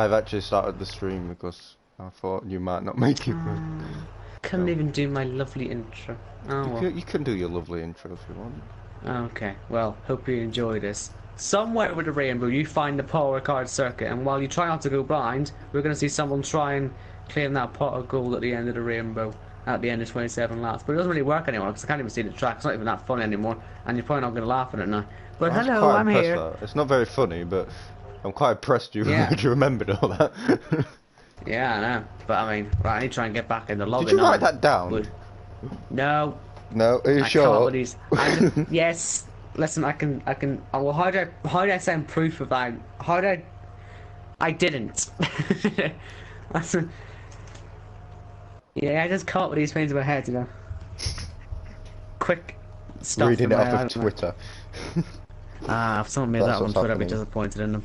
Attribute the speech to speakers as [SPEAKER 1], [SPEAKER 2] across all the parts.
[SPEAKER 1] I've actually started the stream because I thought you might not make it.
[SPEAKER 2] Couldn't even do my lovely intro. Oh well.
[SPEAKER 1] You can do your lovely intro if you want.
[SPEAKER 2] Okay, well, hope you enjoy this. Somewhere with a rainbow, you find the power card circuit, and while you try not to go blind, we're going to see someone try and claim that pot of gold at the end of the rainbow, at the end of 27 laps. But it doesn't really work anymore, because I can't even see the track. It's not even that funny anymore, and you're probably not going to laugh at it now. But hello, I'm here.
[SPEAKER 1] Though. It's not very funny, but I'm quite impressed you remembered all that.
[SPEAKER 2] Yeah, I know. But I mean, right, I need to try and get back in the lobby.
[SPEAKER 1] Did you write that down?
[SPEAKER 2] No.
[SPEAKER 1] No, are you sure?
[SPEAKER 2] Yes. Listen, well, how do I send proof of that? I didn't. Yeah, I just come up with these things in my head, you know. Quick stuff.
[SPEAKER 1] Reading it off of Twitter.
[SPEAKER 2] If someone made that on Twitter, I'd be disappointed in them.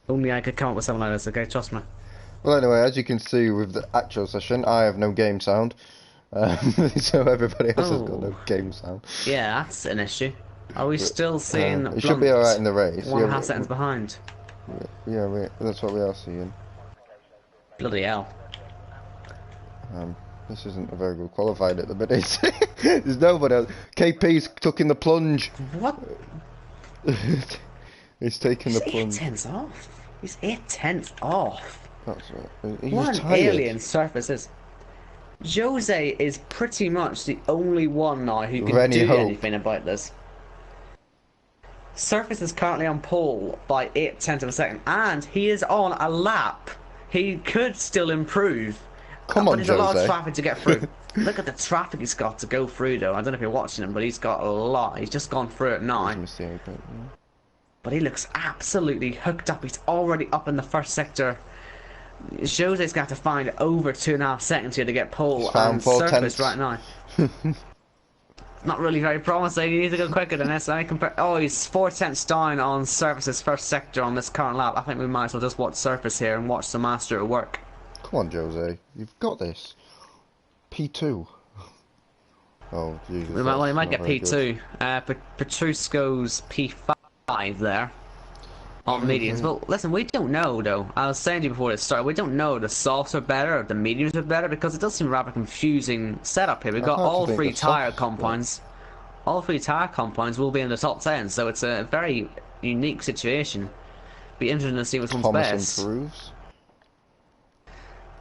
[SPEAKER 2] Only I could come up with something like this, okay? Trust me.
[SPEAKER 1] Well, anyway, as you can see with the actual session, I have no game sound. So everybody else has got no game sound.
[SPEAKER 2] Yeah, that's an issue. Are we still seeing
[SPEAKER 1] it should be alright in the race.
[SPEAKER 2] 1.5 seconds behind?
[SPEAKER 1] Yeah, that's what we are seeing.
[SPEAKER 2] Bloody hell.
[SPEAKER 1] This isn't a very good qualified at the minute. There's nobody else. KP's tucking the plunge.
[SPEAKER 2] What?
[SPEAKER 1] He's taking the plunge.
[SPEAKER 2] He's 8 tenths off. He's 8 tenths off.
[SPEAKER 1] That's right.
[SPEAKER 2] What an alien surface is. Jose is pretty much the only one now who can do anything about this. Surface is currently on pole by 8 tenths of a second, and he is on a lap. He could still improve.
[SPEAKER 1] Come on,
[SPEAKER 2] but there's a lot of traffic to get through. Look at the traffic he's got to go through, though. I don't know if you're watching him, but he's got a lot. He's just gone through it now. But he looks absolutely hooked up. He's already up in the first sector. Jose's going to have to find over 2.5 seconds here to get pole and surface right now. Not really very promising. He needs to go quicker than this. Oh, he's 4 tenths down on surface's first sector on this current lap. I think we might as well just watch surface here and watch the master at work.
[SPEAKER 1] Come on, Jose. You've got this. P2. Oh, Jesus.
[SPEAKER 2] We might get P2. Petrusco's P5 there. On mediums. Well, listen, we don't know, though. I was saying to you before it started, we don't know if the softs are better or the mediums are better, because it does seem a rather confusing setup here. We've got all three tyre compounds. All three tyre compounds will be in the top 10, so it's a very unique situation. Be interesting to see which one's best.
[SPEAKER 1] Improves.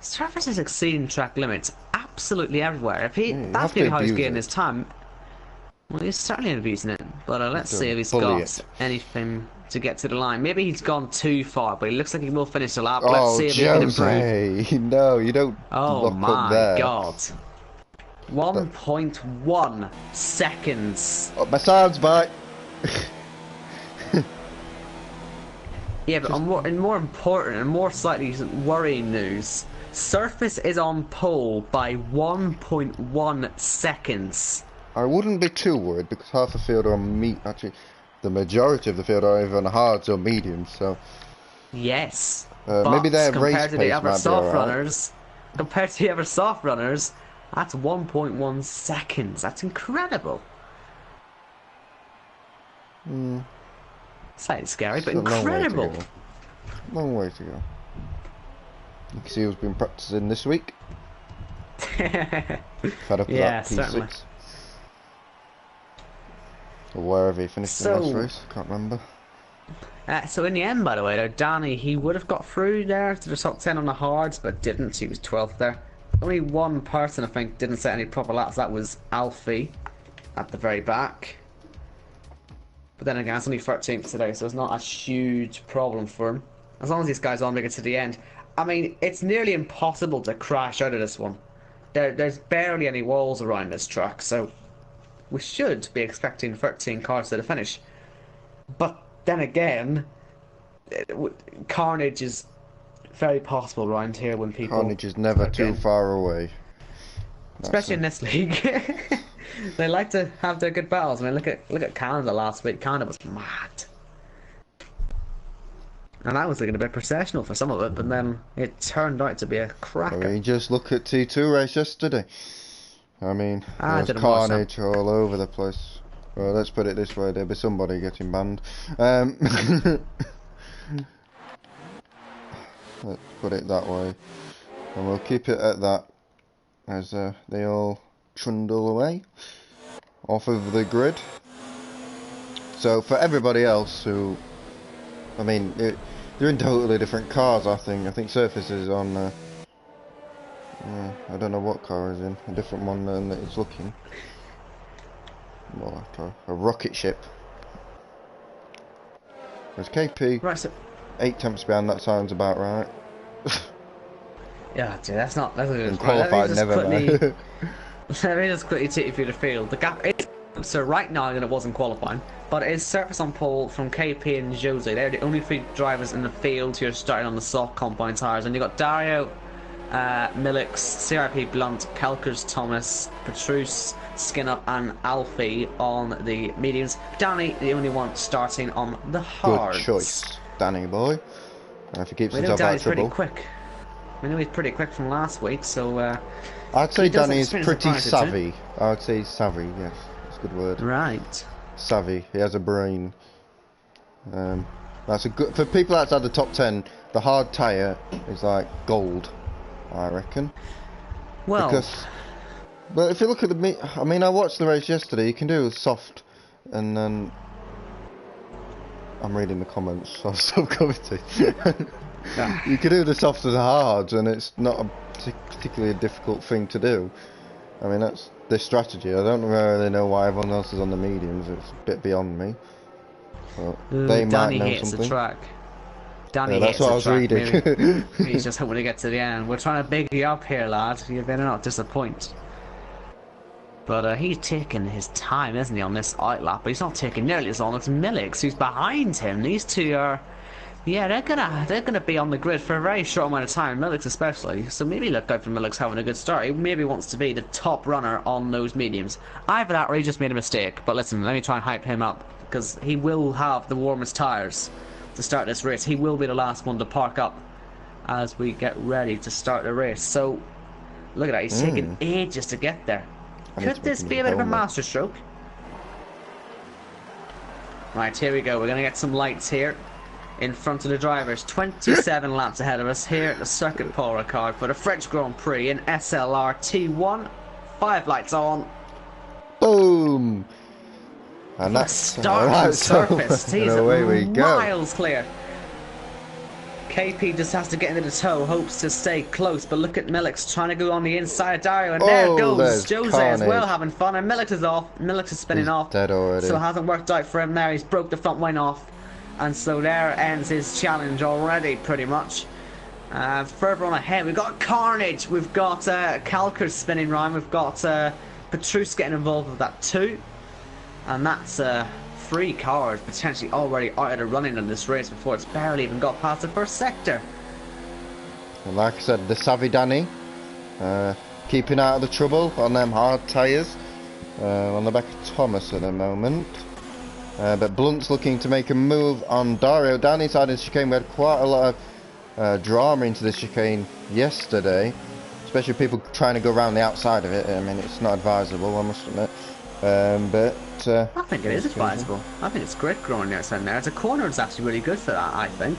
[SPEAKER 2] Surface is exceeding track limits absolutely everywhere. If that's going to be how he's getting his time. Well, he's certainly abusing it. But let's see if he's got anything to get to the line. Maybe he's gone too far, but he looks like he will finish the lap. Let's see if he can improve.
[SPEAKER 1] No, you don't.
[SPEAKER 2] Oh my god. 1.1 seconds.
[SPEAKER 1] Oh, my sound's back.
[SPEAKER 2] Yeah, but in more important and more slightly worrying news, Surface is on pole by 1.1 seconds.
[SPEAKER 1] I wouldn't be too worried because half the field are on actually, the majority of the field are either on hards or mediums. So
[SPEAKER 2] yes,
[SPEAKER 1] maybe their race
[SPEAKER 2] compared to the other
[SPEAKER 1] pace
[SPEAKER 2] soft runners, compared to the other soft runners, that's 1.1 seconds. That's incredible. Slightly scary, but incredible.
[SPEAKER 1] Long way to go. You can see who's been practicing this week. Fed up with that P6.
[SPEAKER 2] Certainly.
[SPEAKER 1] Or wherever he finished the last race, I can't remember.
[SPEAKER 2] So in the end, by the way, though, Danny, he would have got through there to the top 10 on the hards, but didn't. He was 12th there. Only one person, I think, didn't set any proper laps. That was Alfie at the very back. But then again, it's only 13th today, so it's not a huge problem for him. As long as these guys all make it to the end. I mean, it's nearly impossible to crash out of this one. There's barely any walls around this track, so we should be expecting 13 cars to the finish. But then again, carnage is very possible around here when people...
[SPEAKER 1] Carnage is never too far away.
[SPEAKER 2] Especially in this league. They like to have their good battles. I mean, look at Canada last week. Canada was mad. And I was looking a bit processional for some of it, but then it turned out to be a cracker.
[SPEAKER 1] I mean, just look at T2 race yesterday. I mean, there was carnage all over the place. Well, let's put it this way, there'll be somebody getting banned. Let's put it that way. And we'll keep it at that as they all trundle away off of the grid. So for everybody else who, I mean, they're in totally different cars, I think. I think Surface is on, I don't know what car is in, a different one than it's looking. More like a rocket ship. There's KP,
[SPEAKER 2] Right, so
[SPEAKER 1] 8 temps behind, that sounds about right.
[SPEAKER 2] yeah, dude, that's not good.
[SPEAKER 1] Qualified, never mind.
[SPEAKER 2] Let me just quickly take you through the field. The gap is so right now that it wasn't qualifying, but it is Surface on pole from KP and Jose. They're the only 3 drivers in the field who are starting on the soft compound tyres, and you got Dario, Millix, CRP Blunt, Kelkers, Thomas, Petrus, Skinner, and Alfie on the mediums. Danny, the only one starting on the hards.
[SPEAKER 1] Good choice, Danny boy. If he keeps
[SPEAKER 2] We know
[SPEAKER 1] himself out
[SPEAKER 2] Danny's
[SPEAKER 1] of trouble.
[SPEAKER 2] pretty quick. We know he's pretty quick from last week, so
[SPEAKER 1] I'd say
[SPEAKER 2] he does
[SPEAKER 1] Danny's
[SPEAKER 2] experience
[SPEAKER 1] pretty
[SPEAKER 2] advantage,
[SPEAKER 1] savvy. I would say savvy, yes. That's a good word.
[SPEAKER 2] right.
[SPEAKER 1] Savvy. He has a brain. That's a good for people outside the top 10. The hard tyre is like gold, I reckon.
[SPEAKER 2] Well,
[SPEAKER 1] But if you look at I mean, I watched the race yesterday. You can do soft, and then I'm reading the comments, so I'll stop commenting. You can do the soft and the hards, and it's not a particularly difficult thing to do. I mean, that's the strategy. I don't really know why everyone else is on the mediums. It's a bit beyond me. But they might
[SPEAKER 2] Danny
[SPEAKER 1] know
[SPEAKER 2] hates
[SPEAKER 1] something.
[SPEAKER 2] the track. Danny
[SPEAKER 1] Yeah, that's
[SPEAKER 2] hates
[SPEAKER 1] what I
[SPEAKER 2] the
[SPEAKER 1] was
[SPEAKER 2] track.
[SPEAKER 1] reading.
[SPEAKER 2] Maybe he's just hoping to get to the end. We're trying to big you up here, lad. You better not disappoint. But he's taking his time, isn't he, on this outlap? But he's not taking nearly as long as Millix, who's behind him. These two are, yeah, they're gonna be on the grid for a very short amount of time. Millix especially. So maybe look out for Millix having a good start. He maybe wants to be the top runner on those mediums. Either that, or he just made a mistake. But listen, let me try and hype him up, because he will have the warmest tyres to start this race. He will be the last one to park up as we get ready to start the race. So look at that. He's taking ages to get there. Could this be a bit of a masterstroke? Right, here we go. We're going to get some lights here in front of the drivers. 27 laps ahead of us here at the Circuit Paul Ricard for the French Grand Prix in SLR T1. 5 lights on.
[SPEAKER 1] Boom! And that's
[SPEAKER 2] Start on Surface. He's
[SPEAKER 1] away we go.
[SPEAKER 2] miles clear. KP just has to get into the toe, hopes to stay close, but look at Millix trying to go on the inside of Dario, and there goes Jose as well, having fun, and Millix is off. Millix is spinning off,
[SPEAKER 1] dead already.
[SPEAKER 2] So it hasn't worked out for him there. He's broke the front wing off, and so there ends his challenge already, pretty much. Further on ahead, we've got Carnage, we've got Kalker spinning round, we've got Petrus getting involved with that too, and that's 3 cars potentially already out of the running in this race before it's barely even got past the first sector.
[SPEAKER 1] And like I said, the savvy Danny, keeping out of the trouble on them hard tyres, on the back of Thomas at the moment. But Blunt's looking to make a move on Dario. Down inside the chicane, we had quite a lot of drama into the chicane yesterday, especially people trying to go around the outside of it. I mean, it's not advisable, I must admit. I
[SPEAKER 2] think it is advisable. I think it's great growing outside there. The corner is actually really good for that, I think.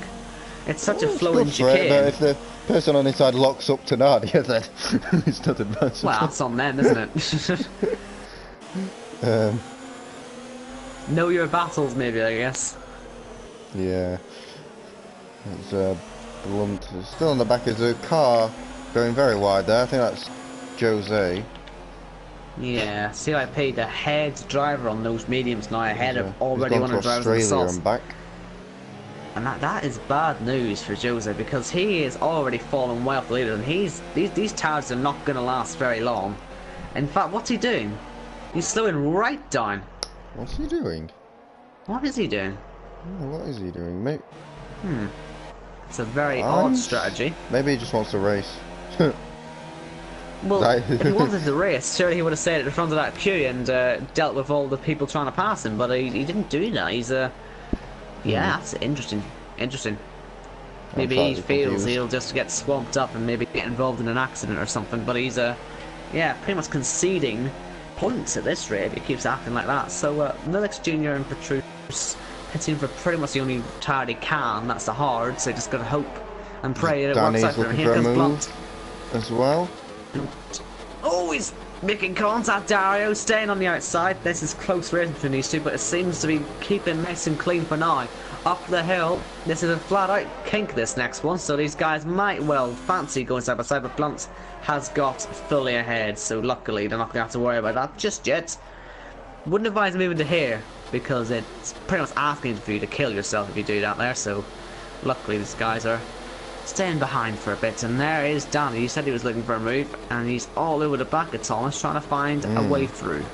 [SPEAKER 2] It's such a flowing chicane.
[SPEAKER 1] But if the person on the inside locks up to Nadia, then it's not advisable.
[SPEAKER 2] Well, that's on them, isn't it? Know your battles, maybe, I guess.
[SPEAKER 1] Yeah. It's Blunt. Still on the back of the car, going very wide there. I think that's Jose.
[SPEAKER 2] Yeah, CIP, the head driver on those mediums now, ahead of already one of the drivers on the
[SPEAKER 1] Australia
[SPEAKER 2] softs.
[SPEAKER 1] and back.
[SPEAKER 2] And that is bad news for Jose, because he is already fallen well for leader, and these tires are not going to last very long. In fact, what's he doing? He's slowing right down.
[SPEAKER 1] What's he doing?
[SPEAKER 2] What is he doing?
[SPEAKER 1] Oh, what is he doing, mate?
[SPEAKER 2] It's a very odd strategy.
[SPEAKER 1] Maybe he just wants to race.
[SPEAKER 2] Well, if he wanted to race, surely he would have stayed at the front of that queue and dealt with all the people trying to pass him, but he didn't do that. He's yeah, that's interesting. Maybe he feels he'll just get swamped up and maybe get involved in an accident or something, but he's yeah, pretty much conceding points at this rate if he keeps acting like that. So Millix Jr. and Petrus hitting for pretty much the only tire they can, that's the hard, so just gotta hope and pray that it works
[SPEAKER 1] Danny's
[SPEAKER 2] out for him.
[SPEAKER 1] looking
[SPEAKER 2] Here
[SPEAKER 1] for a
[SPEAKER 2] comes
[SPEAKER 1] move
[SPEAKER 2] Blunt.
[SPEAKER 1] as well.
[SPEAKER 2] Oh, he's making contact, Dario, staying on the outside. This is close racing between these two, but it seems to be keeping nice and clean for now. Up the hill, this is a flat-out kink, this next one, so these guys might well fancy going side by side, but Blunt has got fully ahead, so luckily they're not going to have to worry about that just yet. Wouldn't advise moving to here, because it's pretty much asking for you to kill yourself if you do that there, so luckily these guys are staying behind for a bit. And there is Danny. He said he was looking for a move, and he's all over the back of Thomas trying to find a way through.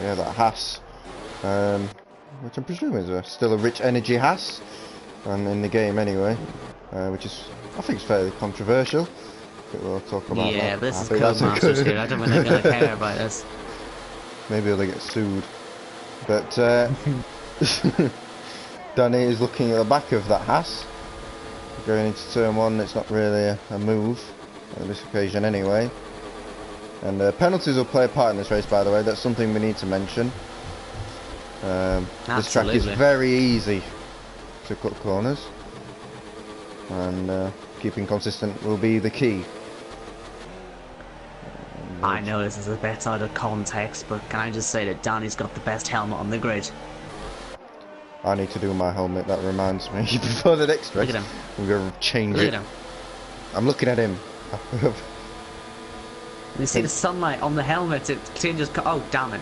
[SPEAKER 1] Yeah, that Haas, which I'm presuming is still a rich energy Haas, and in the game anyway, which is, I think, it's fairly controversial. But we'll talk about that.
[SPEAKER 2] Yeah, this is Codemasters here. I don't think they're going to care about this.
[SPEAKER 1] Maybe they'll get sued. But Danny is looking at the back of that Haas. Going into turn one, it's not really a move on this occasion anyway. And penalties will play a part in this race, by the way. That's something we need to mention. This track is very easy to cut corners, and keeping consistent will be the key.
[SPEAKER 2] I know this is a bit out of context, but can I just say that Danny's got the best helmet on the grid?
[SPEAKER 1] I need to do my helmet, that reminds me. Before the next race,
[SPEAKER 2] Look at him.
[SPEAKER 1] I'm going to change
[SPEAKER 2] Look
[SPEAKER 1] it.
[SPEAKER 2] at him.
[SPEAKER 1] I'm looking at him.
[SPEAKER 2] You see the sunlight on the helmet, it changes. Oh, damn it.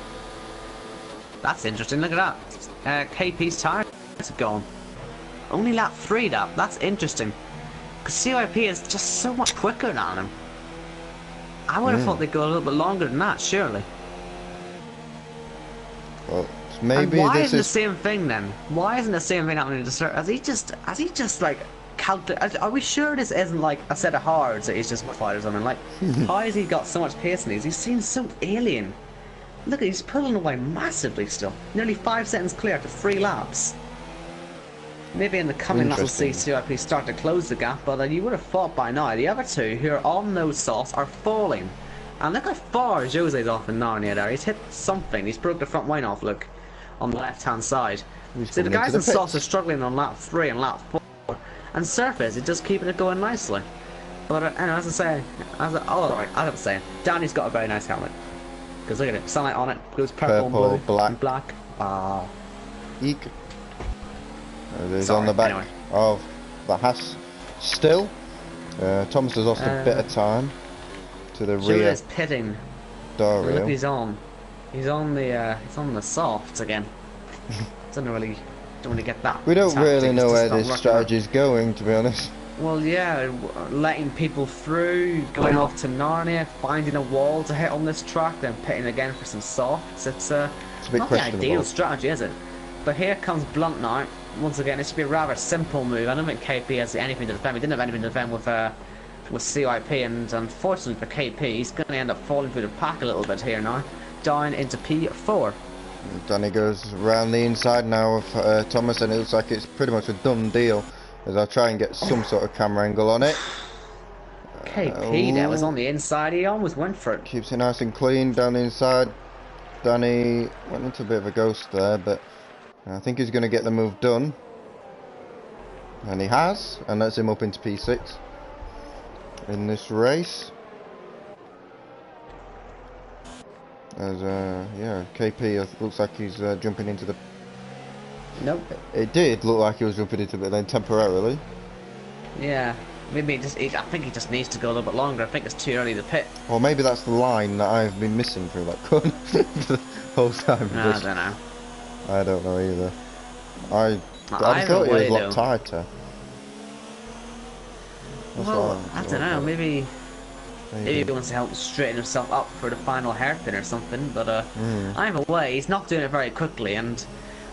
[SPEAKER 2] That's interesting, look at that. KP's tires are gone. Only lap 3, that's interesting. Because CYP is just so much quicker than him. I would have thought they'd go a little bit longer than that, surely.
[SPEAKER 1] Well, maybe
[SPEAKER 2] and why
[SPEAKER 1] this
[SPEAKER 2] isn't
[SPEAKER 1] is
[SPEAKER 2] the same thing then? Why isn't the same thing happening to Sir? Has he just like are we sure this isn't like a set of hards that he's just modified or something? Like, how has he got so much pace in these? He seems so alien. Look, he's pulling away massively still. Nearly 5 seconds clear after 3 laps. Maybe in the coming laps we'll see CIP start to close the gap, but you would have thought by now the other two who are on those softs are falling. And look how far Jose's off in Narnia there. He's hit something. He's broke the front wing off, look, on the left-hand side. So the guys in softs are struggling on lap 3 and lap 4. And Surface is just keeping it going nicely. But anyway, as I was saying, Danny's got a very nice helmet. Because look at it, sunlight on it, goes purple and blue, and black. Ah.
[SPEAKER 1] Eek. He's on the back of the Haas still. Thomas has lost a bit of time to the rear.
[SPEAKER 2] Is pitting.
[SPEAKER 1] Dario.
[SPEAKER 2] Look, he's on the softs again. don't really get that.
[SPEAKER 1] We don't really know where this strategy is going, to be honest.
[SPEAKER 2] Well, yeah, letting people through, going off to Narnia, finding a wall to hit on this track, then pitting again for some softs. It's a bit not the ideal strategy, is it? But here comes Blunt now. Once again, it should be a rather simple move. I don't think KP has anything to defend. We didn't have anything to defend with CIP, and unfortunately for KP, he's going to end up falling through the pack a little bit here now, down into P4.
[SPEAKER 1] Danny goes around the inside now of Thomas, and it looks like it's pretty much a done deal. As I'll try and get some sort of camera angle on it.
[SPEAKER 2] KP there was on the inside. He almost went for it.
[SPEAKER 1] Keeps it nice and clean down the inside. Danny went into a bit of a ghost there, but I think he's going to get the move done. And he has, and that's him up into P6 in this race. As yeah, KP looks like he's jumping into the...
[SPEAKER 2] Nope.
[SPEAKER 1] It did look like he was jumping into it then temporarily.
[SPEAKER 2] Yeah, maybe I think he just needs to go a little bit longer. I think it's too early to pit.
[SPEAKER 1] Or maybe that's the line that I've been missing through that corner the whole time.
[SPEAKER 2] No, I don't know.
[SPEAKER 1] I don't know either. I thought he was a lot tighter.
[SPEAKER 2] Well, I don't know. Maybe he wants to help straighten himself up for the final hairpin or something. But either way, he's not doing it very quickly. And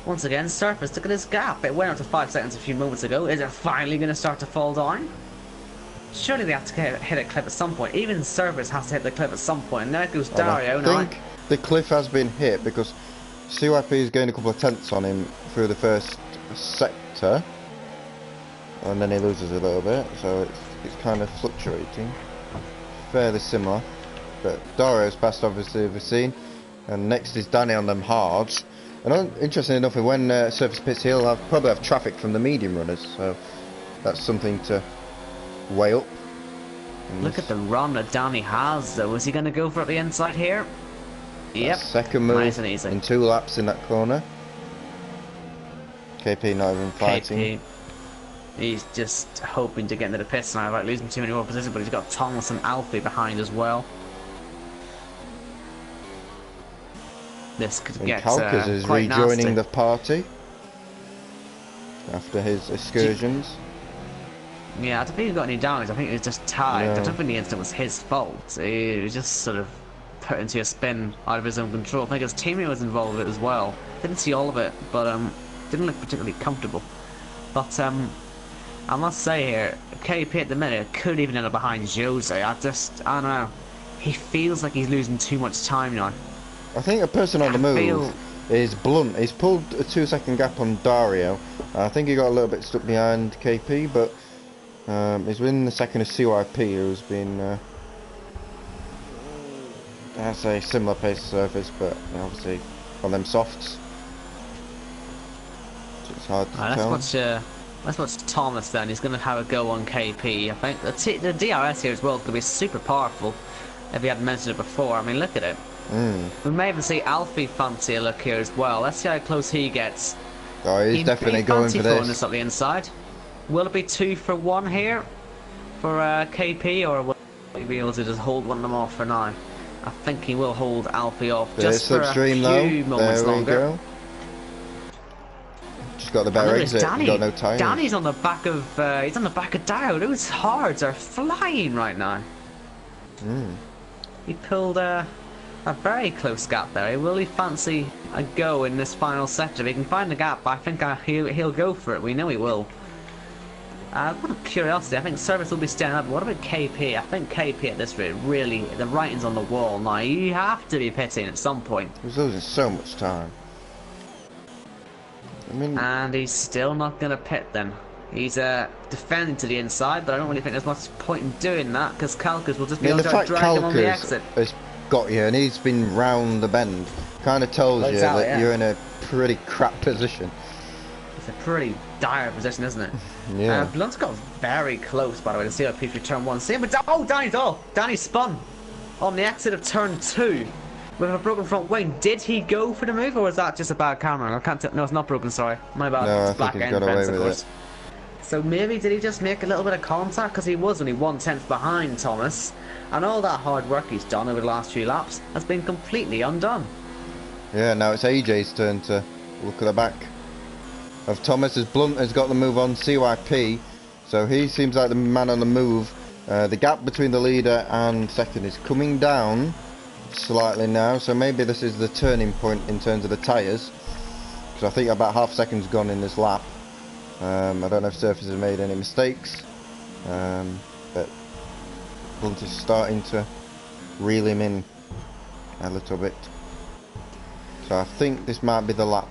[SPEAKER 2] once again, Surface, look at this gap. It went up to 5 seconds a few moments ago. Is it finally going to start to fall down? Surely they have to hit a cliff at some point. Even Surface has to hit the cliff at some point. And there goes Dario.
[SPEAKER 1] I think the cliff has been hit because CYP has gained a couple of tenths on him through the first sector, and then he loses a little bit, so it's kind of fluctuating, fairly similar. But Dario's passed obviously we've seen, and next is Danny on them hards. And interesting enough, when Surface pits, he'll probably have traffic from the medium runners, so that's something to weigh up.
[SPEAKER 2] Look at the run that Danny has, though. Is he going to go for it the inside here? Yep.
[SPEAKER 1] Second move
[SPEAKER 2] nice and easy.
[SPEAKER 1] in 2 laps in that corner. KP not even fighting.
[SPEAKER 2] KP, he's just hoping to get into the pits now without losing too many more positions, but he's got Thomas and Alfie behind as well. This could get
[SPEAKER 1] Kalkas is
[SPEAKER 2] quite
[SPEAKER 1] rejoining
[SPEAKER 2] nasty.
[SPEAKER 1] the party after his excursions.
[SPEAKER 2] Yeah, I don't think he got any damage. I think he was just tired.
[SPEAKER 1] No.
[SPEAKER 2] I don't think the incident was his fault. He was just sort of put into a spin out of his own control. I think his teammate was involved with it as well. Didn't see all of it, but didn't look particularly comfortable. But I must say here, KP at the minute could even end up behind Jose. I don't know. He feels like he's losing too much time now.
[SPEAKER 1] I think a person on the move is Blunt. He's pulled a 2-second gap on Dario. I think he got a little bit stuck behind KP, but he's within the second of CYP, who's been, I'd say, similar pace of surface, but obviously on them softs. So it's hard to tell.
[SPEAKER 2] Let's watch Thomas then. He's going to have a go on KP. I think the DRS here as well could be super powerful if he hadn't mentioned it before. I mean, look at it. We may even see Alfie fancy a look here as well. Let's see how close he gets.
[SPEAKER 1] Oh, he's definitely going for
[SPEAKER 2] this up the inside. Will it be 2 for 1 here for KP, or will he be able to just hold one of them off for now? I think he will hold Alfie off just for a few moments longer.
[SPEAKER 1] Just got the better exit.
[SPEAKER 2] Danny.
[SPEAKER 1] Got no tires.
[SPEAKER 2] Danny's on the back of he's on the back of Dio. Those hards are flying right now. He pulled a very close gap there. Will he fancy a go in this final sector? If he can find the gap, I think he'll go for it. We know he will. What a curiosity. I think Service will be staying up. What about KP? I think KP at this rate, really, the writing's on the wall now. You have to be pitting at some point.
[SPEAKER 1] He's losing so much time.
[SPEAKER 2] And he's still not going to pit then. He's defending to the inside, but I don't really think there's much point in doing that, because Kalkas will just be able to drag him on the exit.
[SPEAKER 1] Has got you, and he's been round the bend. Kind of tells you that you're in a pretty crap position.
[SPEAKER 2] It's a pretty dire position, isn't it?
[SPEAKER 1] Yeah.
[SPEAKER 2] Blunt's got very close, by the way, to CIP for turn 1. See him, but Danny spun on the exit of turn 2 with a broken front wing. Did he go for the move, or was that just a bad camera? I can't tell. No, it's not broken, sorry. My bad.
[SPEAKER 1] No,
[SPEAKER 2] it's black
[SPEAKER 1] I think
[SPEAKER 2] end
[SPEAKER 1] he's got
[SPEAKER 2] fence,
[SPEAKER 1] away
[SPEAKER 2] of
[SPEAKER 1] with
[SPEAKER 2] course. So maybe did he just make a little bit of contact, because he was only 1/10 behind Thomas, and all that hard work he's done over the last few laps has been completely undone.
[SPEAKER 1] Yeah, now it's AJ's turn to look at the back of Thomas, as Blunt has got the move on CYP, so he seems like the man on the move. The gap between the leader and second is coming down slightly now, so maybe this is the turning point in terms of the tyres, because I think about half a second's gone in this lap. I don't know if Surface has made any mistakes, but Blunt is starting to reel him in a little bit, so I think this might be the lap.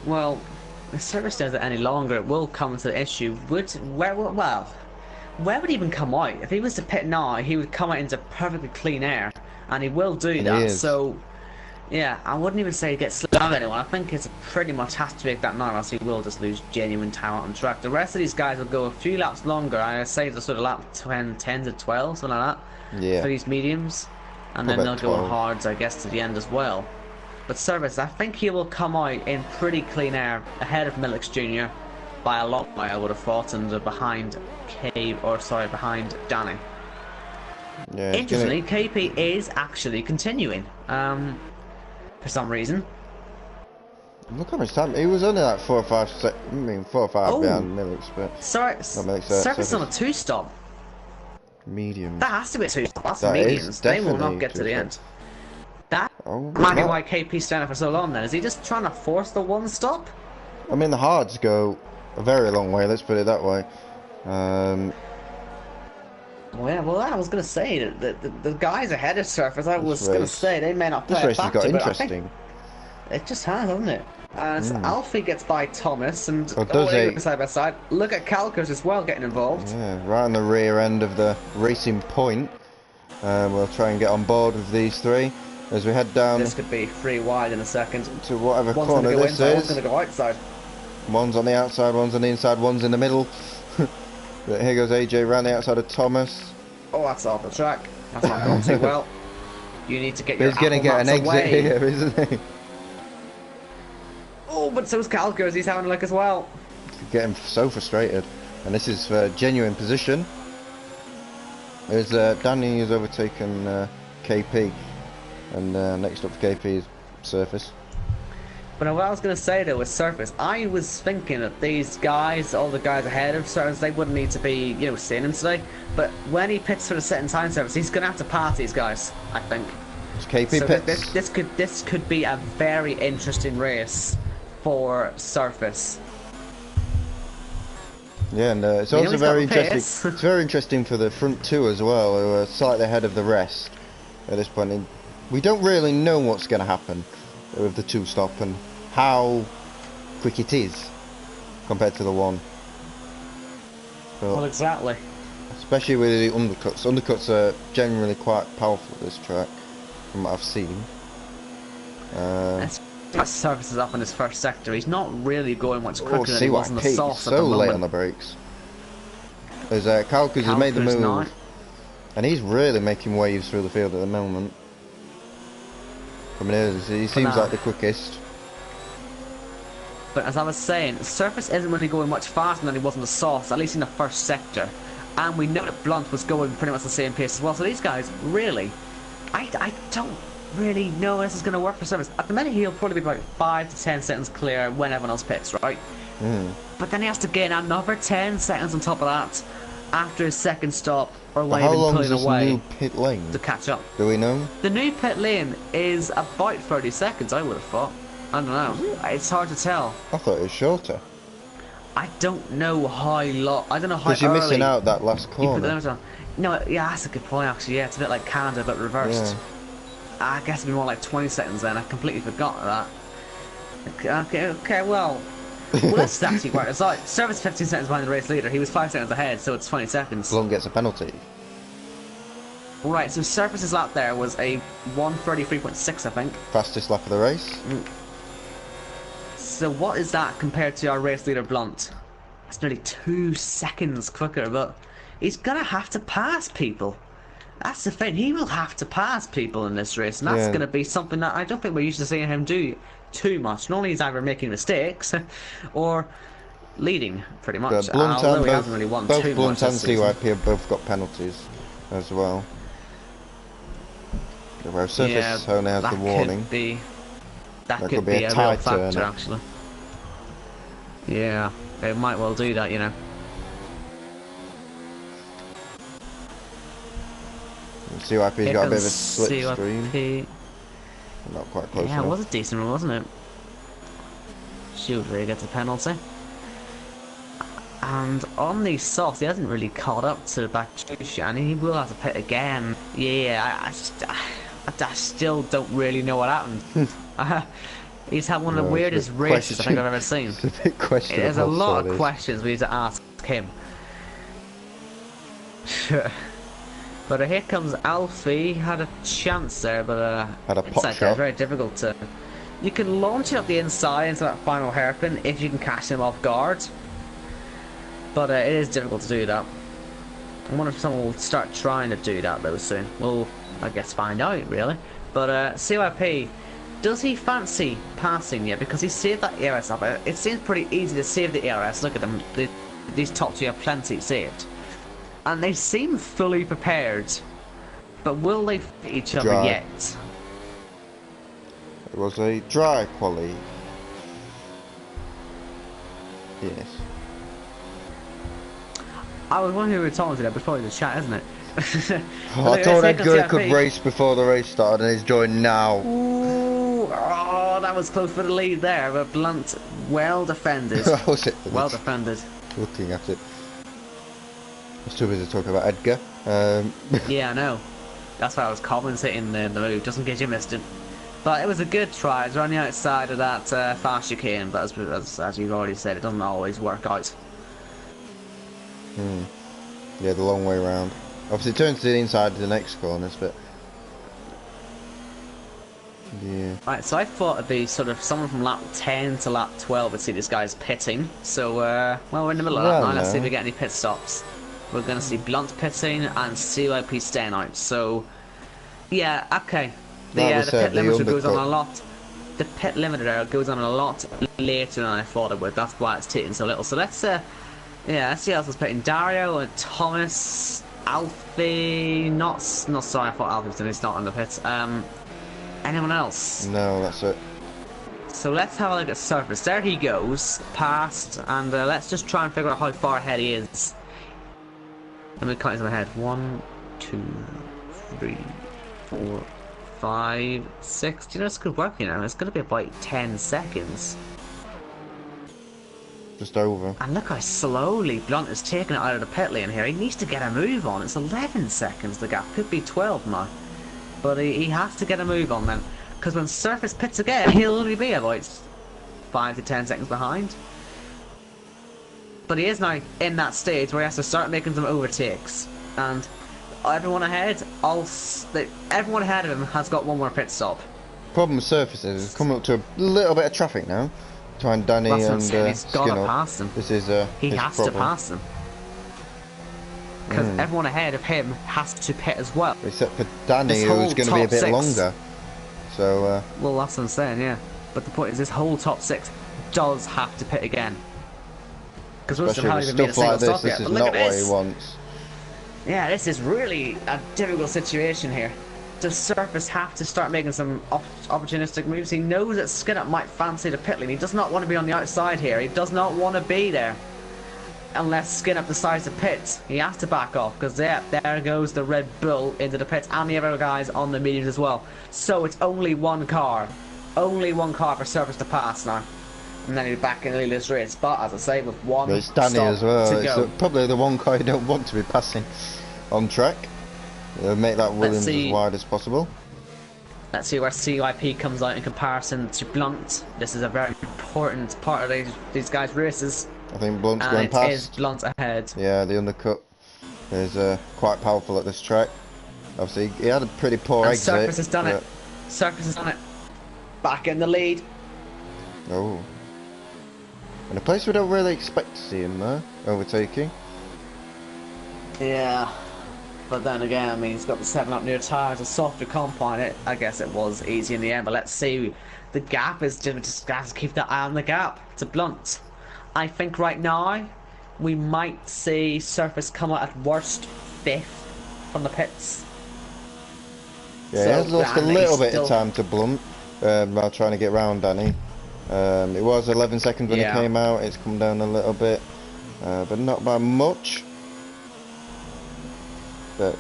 [SPEAKER 2] Well, if Service does it any longer, it will come to the issue. Where would he even come out? If he was to pit now, he would come out into perfectly clean air, and he will do that. So, yeah, I wouldn't even say he gets slowed down anyone. I think it's pretty much has to make that now, else he will just lose genuine time on track. The rest of these guys will go a few laps longer. I say the sort of lap 10 to 12, something like that, for these mediums, and then they'll go on hards, I guess, to the end as well. But Service, I think he will come out in pretty clean air ahead of Milix Jr. by a lot, I would have thought, and behind behind Danny.
[SPEAKER 1] Yeah,
[SPEAKER 2] interestingly, KP is actually continuing for some reason.
[SPEAKER 1] Look how much time he was only like 4 or 5 behind Milix, but
[SPEAKER 2] Service on a 2-stop.
[SPEAKER 1] Medium.
[SPEAKER 2] That has to be a 2-stop. That's mediums. They will not get to the end. That might be why KP's standing for so long then. Is he just trying to force the 1-stop?
[SPEAKER 1] I mean, the hards go a very long way, let's put it that way.
[SPEAKER 2] Well, I was going to say that the guys ahead of Surface, I was going to say, they may not play
[SPEAKER 1] this race has got interesting.
[SPEAKER 2] It just has, hasn't it? So Alfie gets by Thomas, and side by side. Look at Kalkas as well getting involved.
[SPEAKER 1] Yeah, right on the rear end of the racing point. We'll try and get on board with these three as we head down.
[SPEAKER 2] This could be free wide in a second.
[SPEAKER 1] To whatever corner this is.
[SPEAKER 2] One's going to go outside.
[SPEAKER 1] One's on the outside, one's on the inside, one's in the middle. But here goes AJ around the outside of Thomas.
[SPEAKER 2] Oh, that's off the track. That's not going too well. You need to get your
[SPEAKER 1] He's going to get an exit
[SPEAKER 2] away.
[SPEAKER 1] here, isn't he?
[SPEAKER 2] Oh, but so's Calcars. He's having a look as well.
[SPEAKER 1] Getting so frustrated. And this is for genuine position. There's Danny has overtaken KP. And next up for KP is Surface.
[SPEAKER 2] But what I was going to say though with Surface, I was thinking that these guys, all the guys ahead of Surface, they wouldn't need to be, you know, seeing him today. But when he pits for the second time Surface, he's going to have to pass these guys, I think.
[SPEAKER 1] It's KP
[SPEAKER 2] so
[SPEAKER 1] pits.
[SPEAKER 2] This could be a very interesting race for Surface.
[SPEAKER 1] Yeah, and it's also very interesting. It's very interesting for the front two as well, who are slightly ahead of the rest at this point. And we don't really know what's going to happen with the two stop and how quick it is compared to the one. But
[SPEAKER 2] well, exactly.
[SPEAKER 1] Especially with the undercuts. Undercuts are generally quite powerful at this track, from what I've seen.
[SPEAKER 2] Surface is up in his first sector. He's not really going much quicker than he was in the
[SPEAKER 1] CYP,
[SPEAKER 2] soft
[SPEAKER 1] so
[SPEAKER 2] at the moment.
[SPEAKER 1] late on the brakes. There's Calcars has made the move,
[SPEAKER 2] now.
[SPEAKER 1] and he's really making waves through the field at the moment. I mean, he seems like the quickest.
[SPEAKER 2] But as I was saying, Surface isn't really going much faster than he was in the soft, at least in the first sector. And we know that Blunt was going pretty much the same pace as well. So these guys, really, I don't really know this is going to work for Surface. At the minute, he'll probably be about 5 to 10 seconds clear when everyone else pits, right? But then he has to gain another 10 seconds on top of that after his second stop, or when he's pulling away
[SPEAKER 1] new pit lane
[SPEAKER 2] to catch up.
[SPEAKER 1] Do we know?
[SPEAKER 2] The new pit lane is about 30 seconds, I would have thought. I don't know. It's hard to tell.
[SPEAKER 1] I thought it was shorter.
[SPEAKER 2] I don't know how long. I don't know how early.
[SPEAKER 1] Because you're missing out that last corner.
[SPEAKER 2] No, yeah, that's a good point actually. Yeah, it's a bit like Canada but reversed.
[SPEAKER 1] Yeah.
[SPEAKER 2] I guess it'd be more like 20 seconds then. I completely forgot that. Okay, well, let's actually work this out. Surface 15 seconds behind the race leader. He was 5 seconds ahead, so it's 20 seconds.
[SPEAKER 1] Blunt gets a penalty.
[SPEAKER 2] Right, so Surface's lap there was a 1:33.6, I think.
[SPEAKER 1] Fastest lap of the race.
[SPEAKER 2] So what is that compared to our race leader Blunt? That's nearly 2 seconds quicker, but he's gonna have to pass people. That's the thing, he will have to pass people in this race, and that's gonna be something that I don't think we're used to seeing him do too much. Normally he's either making mistakes or leading, pretty much.
[SPEAKER 1] Blunt
[SPEAKER 2] although
[SPEAKER 1] and
[SPEAKER 2] he hasn't really won
[SPEAKER 1] both
[SPEAKER 2] too
[SPEAKER 1] Blunt
[SPEAKER 2] much
[SPEAKER 1] and CYP have both got penalties as well. Where Surface only has the warning.
[SPEAKER 2] That could be a real factor, actually. Yeah, it might well do that, you know.
[SPEAKER 1] CYP's got a bit of a slipstream. Not quite close enough.
[SPEAKER 2] Yeah, it was a decent one, wasn't it? Shoot, he gets a penalty. And on these softs, he hasn't really caught up to the back and he will have to pit again. Yeah, I still don't really know what happened. He's had one of the weirdest races I think I've ever seen.
[SPEAKER 1] It's a bit questionable.
[SPEAKER 2] There's a lot of questions we need to ask him. But here comes Alfie. Had a chance there, but
[SPEAKER 1] had a pop shot.
[SPEAKER 2] Very difficult to. You can launch it up the inside into that final hairpin if you can catch him off guard. But it is difficult to do that. I wonder if someone will start trying to do that though soon. We'll, I guess, find out really. But CYP, does he fancy passing yet? Because he saved that ARS up. It seems pretty easy to save the ARS. Look at them. These top two have plenty saved. And they seem fully prepared. But will they fit each other yet?
[SPEAKER 1] It was a dry quali. Yes.
[SPEAKER 2] I was wondering who we were talking to there before the chat, isn't it?
[SPEAKER 1] I thought Edgar could race before the race started and he's joined now.
[SPEAKER 2] Ooh, oh, that was close for the lead there, but Blunt, well defended. Well defended.
[SPEAKER 1] Looking at it. I was too busy talking about Edgar.
[SPEAKER 2] Yeah, I know. That's why I was commentating the move, just in case you missed it. But it was a good try. It was on the outside of that fast chicane, but as you've already said, it doesn't always work out.
[SPEAKER 1] Yeah, the long way around. Obviously it turns to the inside of the next corners, but Yeah.
[SPEAKER 2] Right, so I thought it'd be sort of someone from lap 10 to lap 12 would see these guys pitting. So, well, we're in the middle of that now. Let's see if we get any pit stops. We're going to see Blunt pitting and CYP staying out. So, yeah, okay. The pit limiter goes on a lot. The pit limiter goes on a lot later than I thought it would. That's why it's taking so little. So let's let's see who else is pitting. Dario and Thomas, Alfie. Not sorry. I thought Alfie was he's not in the pits. Anyone else?
[SPEAKER 1] No, that's it.
[SPEAKER 2] So let's have a look at Surface. There he goes, past, and let's just try and figure out how far ahead he is. Let me count him ahead. 1, 2, 3, 4, 5, 6. You know, it's good work, you know. It's going to be about 10 seconds.
[SPEAKER 1] Just over.
[SPEAKER 2] And look how slowly Blunt is taking it out of the pit lane here. He needs to get a move on. It's 11 seconds, the gap. Could be 12 now. But he has to get a move on then. Because when Surface pits again, he'll only be about 5 to 10 seconds behind. But he is now in that stage where he has to start making some overtakes. And everyone ahead, everyone ahead of him has got one more pit stop.
[SPEAKER 1] Problem with Surface is it's coming up to a little bit of traffic now. Trying Danny and
[SPEAKER 2] he's got to pass them.
[SPEAKER 1] This is
[SPEAKER 2] he
[SPEAKER 1] his
[SPEAKER 2] has
[SPEAKER 1] problem.
[SPEAKER 2] to pass them. Because everyone ahead of him has to pit as well.
[SPEAKER 1] Except for Danny, who's going to be a bit longer. So,
[SPEAKER 2] well, that's what I'm saying, yeah. But the point is, this whole top 6 does have to pit again. Because most of them haven't even made a single stop yet.
[SPEAKER 1] This is not what he wants.
[SPEAKER 2] Yeah, this is really a difficult situation here. Does Surface have to start making some opportunistic moves? He knows that Skinner might fancy the pit lane. He does not want to be on the outside here. He does not want to be there. Unless Skinner decides to pit, he has to back off because there goes the Red Bull into the pits and the other guys on the mediums as well. So it's only one car for Surface to pass now, and then he's back in the leader's race. But as I say, with one
[SPEAKER 1] it's Danny
[SPEAKER 2] stop
[SPEAKER 1] as well.
[SPEAKER 2] to
[SPEAKER 1] It's
[SPEAKER 2] go.
[SPEAKER 1] probably the one car you don't want to be passing on track. Make that Williams as wide as possible.
[SPEAKER 2] Let's see where CYP comes out in comparison to Blunt. This is a very important part of these guys' races.
[SPEAKER 1] I think Blunt's going past.
[SPEAKER 2] It is Blunt ahead.
[SPEAKER 1] Yeah, the undercut is quite powerful at this track. Obviously, he had a pretty poor exit.
[SPEAKER 2] Surface has done it. Surface has done it. Back in the lead.
[SPEAKER 1] Oh. In a place we don't really expect to see him there, overtaking.
[SPEAKER 2] Yeah. But then again, I mean, he's got the 7-up near tyres, a softer comp on it. I guess it was easy in the end, but let's see. The gap is just got to keep that eye on the gap to Blunt. I think right now we might see Surface come out at worst 5th from the pits.
[SPEAKER 1] Yeah, he has lost a little bit of time to Blunt while trying to get round Danny. It was 11 seconds when he came out. It's come down a little bit, but not by much. But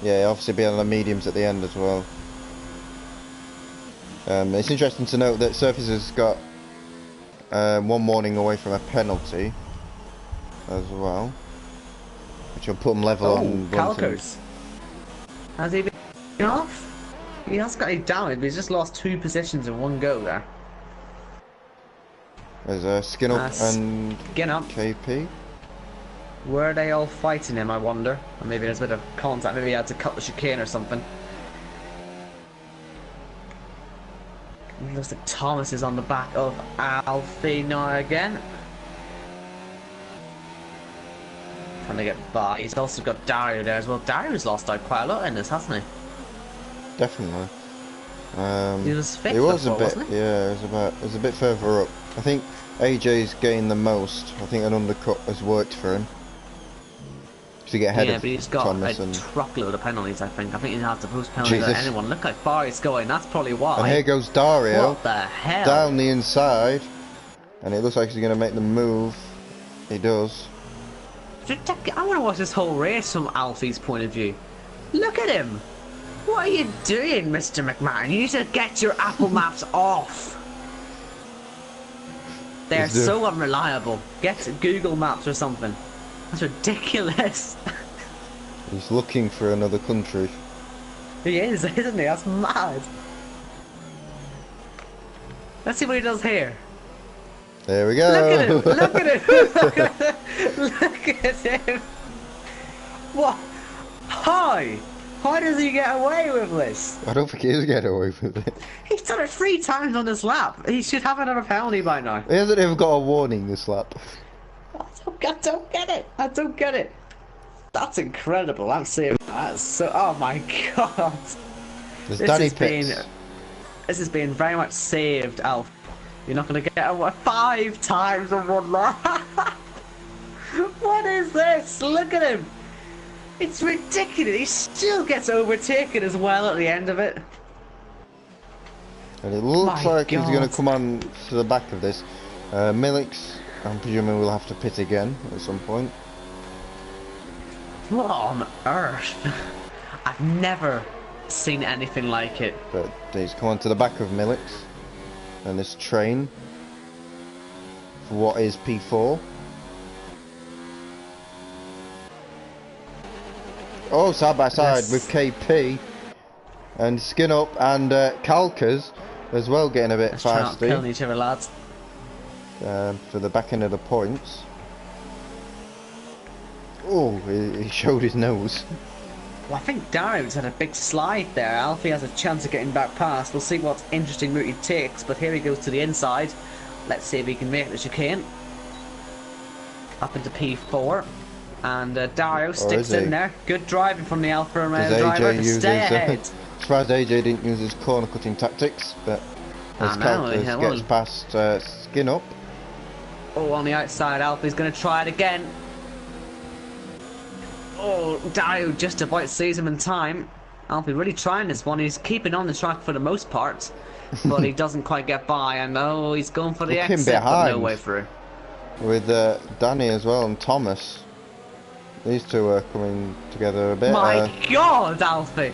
[SPEAKER 1] yeah, obviously be on the mediums at the end as well. It's interesting to note that Surface has got one warning away from a penalty as well, which will put him level on.
[SPEAKER 2] Calkers. Has he been off? He has got any damage, but he's just lost 2 positions in one go there.
[SPEAKER 1] There's Skin Up and KP.
[SPEAKER 2] Were they all fighting him, I wonder? Or maybe there's a bit of contact, maybe he had to cut the chicane or something. It looks like Thomas is on the back of Alfie now again. Trying to get by. He's also got Dario there as well. Dario's lost out quite a lot in this, hasn't he?
[SPEAKER 1] Definitely.
[SPEAKER 2] He was fifth
[SPEAKER 1] before,
[SPEAKER 2] wasn't he?
[SPEAKER 1] Yeah, it was a bit further up. I think AJ's gained the most. I think an undercut has worked for him to get ahead of
[SPEAKER 2] but he's got
[SPEAKER 1] Thomas
[SPEAKER 2] a
[SPEAKER 1] and
[SPEAKER 2] truckload of penalties. I think he has to post penalties at anyone. Look how far he's going. That's probably why.
[SPEAKER 1] And here goes Dario.
[SPEAKER 2] What the hell?
[SPEAKER 1] Down the inside, and it looks like he's going to make the move. He does.
[SPEAKER 2] I want to watch this whole race from Alfie's point of view. Look at him. What are you doing, Mr. McMahon? You need to get your Apple Maps off. They're so unreliable. Get Google Maps or something. That's ridiculous.
[SPEAKER 1] He's looking for another country.
[SPEAKER 2] He is, isn't he? That's mad. Let's see what he does here.
[SPEAKER 1] There we go.
[SPEAKER 2] Look at him! Look at him! Look at him! What? Hi! Why does he get away with this?
[SPEAKER 1] I don't think he's getting away with it.
[SPEAKER 2] He's done it 3 times on this lap. He should have another penalty by now.
[SPEAKER 1] He hasn't even got a warning this lap.
[SPEAKER 2] I don't get it. I don't get it. That's incredible. That's saved. That's so. Oh my god.
[SPEAKER 1] There's Danny Pitts.
[SPEAKER 2] This has been very much saved, Alf. You're not going to get away 5 times on one lap. What is this? Look at him. It's ridiculous. He still gets overtaken as well at the end of it.
[SPEAKER 1] And it looks like he's going
[SPEAKER 2] God.
[SPEAKER 1] to come on to the back of this. Millix, I'm presuming we'll have to pit again at some point.
[SPEAKER 2] What on earth? I've never seen anything like it.
[SPEAKER 1] But he's come on to the back of Millix. And this train. For what is P4. Oh, side by side
[SPEAKER 2] Yes.
[SPEAKER 1] with KP. And Skin Up and Kalkers as well getting a bit
[SPEAKER 2] Let's try not
[SPEAKER 1] feisty.
[SPEAKER 2] killing each other, lads.
[SPEAKER 1] For the back end of the points. Oh, he showed his nose.
[SPEAKER 2] Well, I think Darrow's had a big slide there. Alfie has a chance of getting back past. We'll see what interesting route he takes, but here he goes to the inside. Let's see if he can make the chicane. Up into P4. And Dario sticks in there. Good driving from the Alfa Romeo driver to stay ahead.
[SPEAKER 1] As far as AJ didn't use his corner cutting tactics, but as Kalkers gets past Skin Up.
[SPEAKER 2] Oh, on the outside, Alfie's going to try it again. Oh, Dario just about sees him in time. Alfie really trying this one. He's keeping on the track for the most part, but he doesn't quite get by. And oh, he's going for the exit, but no way through.
[SPEAKER 1] With Danny as well and Thomas. These two are coming together a bit.
[SPEAKER 2] My God, Alfie!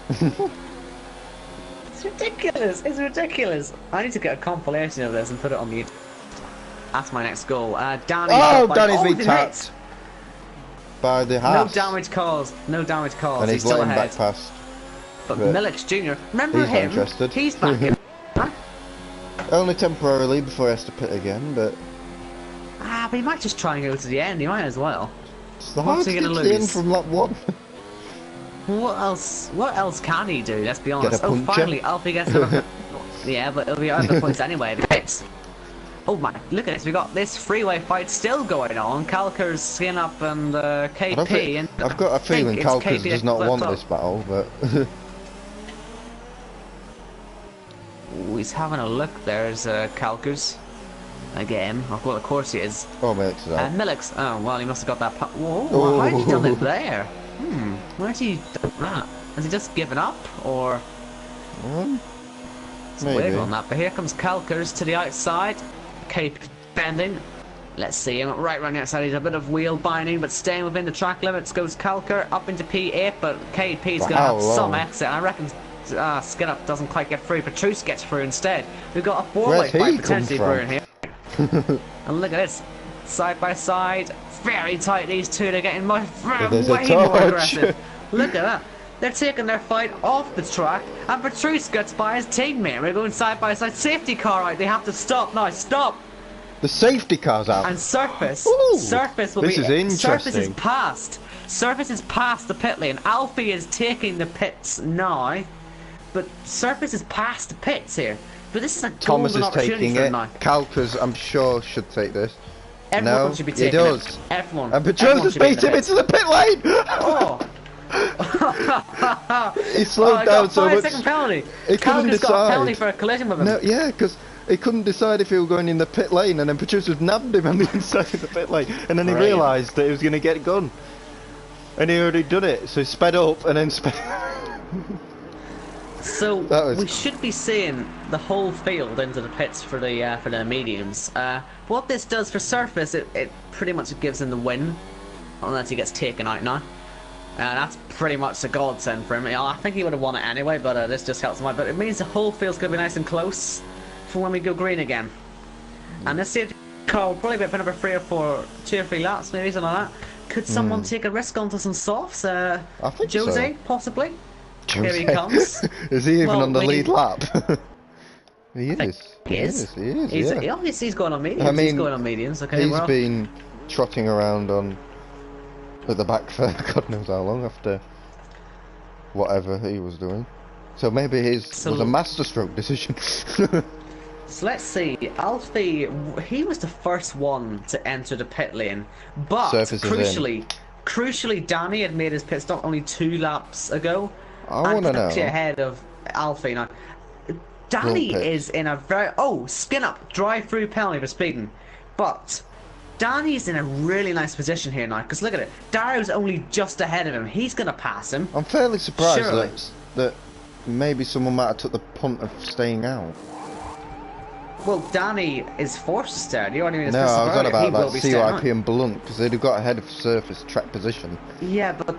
[SPEAKER 2] It's ridiculous. It's ridiculous. I need to get a compilation of this and put it on the. That's my next goal. Danny.
[SPEAKER 1] Oh, Danny's been tapped by the
[SPEAKER 2] No
[SPEAKER 1] Haas.
[SPEAKER 2] damage caused. No damage caused.
[SPEAKER 1] And he's
[SPEAKER 2] still
[SPEAKER 1] letting
[SPEAKER 2] ahead.
[SPEAKER 1] back past.
[SPEAKER 2] But Millix Jr. Remember
[SPEAKER 1] he's not
[SPEAKER 2] him?
[SPEAKER 1] interested.
[SPEAKER 2] He's back in. Huh?
[SPEAKER 1] Only temporarily before he has to pit again, but
[SPEAKER 2] But he might just try and go to the end. He might as well.
[SPEAKER 1] it's the hard to get to the end from lap 1.
[SPEAKER 2] What else? What else can he do? Let's be honest.
[SPEAKER 1] a
[SPEAKER 2] Oh,
[SPEAKER 1] puncher.
[SPEAKER 2] finally, Alfie gets another. Yeah, but it'll be out of the points anyway. The pits. Oh my! Look at this. We got this freeway fight still going on. Calker's Skin Up and KP. And
[SPEAKER 1] I've got a feeling
[SPEAKER 2] it's
[SPEAKER 1] Kalkers
[SPEAKER 2] KP
[SPEAKER 1] does not
[SPEAKER 2] that
[SPEAKER 1] want
[SPEAKER 2] flipped
[SPEAKER 1] this battle, but
[SPEAKER 2] Ooh, he's having a look. There's Calkers again. Well, of course he is.
[SPEAKER 1] oh, Millix is out.
[SPEAKER 2] Millix. Oh well, he must have got that. Whoa!
[SPEAKER 1] Oh.
[SPEAKER 2] How has he done it there? Where's he done that? Has he just given up, or? It's
[SPEAKER 1] Maybe.
[SPEAKER 2] weird on that. But here comes Calkers to the outside. Cape bending. Let's see him right around the outside. He's a bit of wheel binding, but staying within the track limits goes Calker up into P8. But KP's going to have some exit. I reckon Skin Up doesn't quite get through. Petrus gets through instead. We've got a 4-way fight potentially brewing here. And look at this, side by side, very tight. These two, they're getting way more aggressive. Look at that. They're taking their fight off the track, and Petrus gets by his teammate. We're going side by side. Safety car out. They have to stop now. Stop.
[SPEAKER 1] The safety car's out.
[SPEAKER 2] And Surface.
[SPEAKER 1] Ooh,
[SPEAKER 2] Surface will
[SPEAKER 1] this
[SPEAKER 2] be.
[SPEAKER 1] is interesting.
[SPEAKER 2] Surface is past. Surface is past the pit lane. Alfie is taking the pits now, but Surface is past the pits here. But this is a
[SPEAKER 1] Thomas
[SPEAKER 2] golden
[SPEAKER 1] is
[SPEAKER 2] opportunity
[SPEAKER 1] taking
[SPEAKER 2] for
[SPEAKER 1] it.
[SPEAKER 2] him now.
[SPEAKER 1] Calkers, I'm sure, should take this.
[SPEAKER 2] Everyone
[SPEAKER 1] No,
[SPEAKER 2] should be
[SPEAKER 1] he
[SPEAKER 2] taking
[SPEAKER 1] does.
[SPEAKER 2] it. Everyone.
[SPEAKER 1] And Petrus
[SPEAKER 2] Everyone
[SPEAKER 1] has
[SPEAKER 2] should be in
[SPEAKER 1] beat
[SPEAKER 2] the
[SPEAKER 1] him
[SPEAKER 2] pits.
[SPEAKER 1] into the pit lane!
[SPEAKER 2] Oh!
[SPEAKER 1] He slowed down so much.
[SPEAKER 2] 5-second penalty.
[SPEAKER 1] He couldn't
[SPEAKER 2] Calker's got a penalty
[SPEAKER 1] decide.
[SPEAKER 2] for a collision with him.
[SPEAKER 1] No, yeah, because he couldn't decide if he was going in the pit lane, and then Petrus was nabbed him on the inside of the pit lane, and then he
[SPEAKER 2] Brilliant.
[SPEAKER 1] realised that he was going to get gone. And he already done it, so he sped up and then sped.
[SPEAKER 2] So
[SPEAKER 1] was-
[SPEAKER 2] we should be seeing the whole field into the pits for the mediums. What this does for Surface, it pretty much gives him the win, unless he gets taken out now. That's pretty much a godsend for him. I think he would have won it anyway, but this just helps him out. But it means the whole field's going to be nice and close for when we go green again. And this safety car will probably be up another 2 or 3 laps, maybe something like that. Could someone take a risk onto some softs?
[SPEAKER 1] I think
[SPEAKER 2] Jose,
[SPEAKER 1] so.
[SPEAKER 2] possibly. Here he comes.
[SPEAKER 1] Is he even
[SPEAKER 2] Well,
[SPEAKER 1] on the
[SPEAKER 2] we-
[SPEAKER 1] lead lap? He is.
[SPEAKER 2] He is.
[SPEAKER 1] He is. Yeah.
[SPEAKER 2] Obviously he's going on mediums.
[SPEAKER 1] I mean,
[SPEAKER 2] he's going on mediums. Okay,
[SPEAKER 1] He's
[SPEAKER 2] well,
[SPEAKER 1] been trotting around at the back for God knows how long after whatever he was doing. So maybe his was a masterstroke decision.
[SPEAKER 2] So let's see. Alfie, he was the first one to enter the pit lane, but crucially, Danny had made his pit stop only 2 laps ago.
[SPEAKER 1] I want to know.
[SPEAKER 2] Actually ahead of Alfie now. Danny is in a very skin up drive-through penalty for speeding, but Danny's in a really nice position here now. Because look at it, Dario's only just ahead of him. He's gonna pass him.
[SPEAKER 1] I'm fairly surprised that maybe someone might have took the punt of staying out.
[SPEAKER 2] Well, Danny is forced to start. You already mean
[SPEAKER 1] no, I was on about like CYP and Blunt because they'd have got ahead of surface track position.
[SPEAKER 2] Yeah, but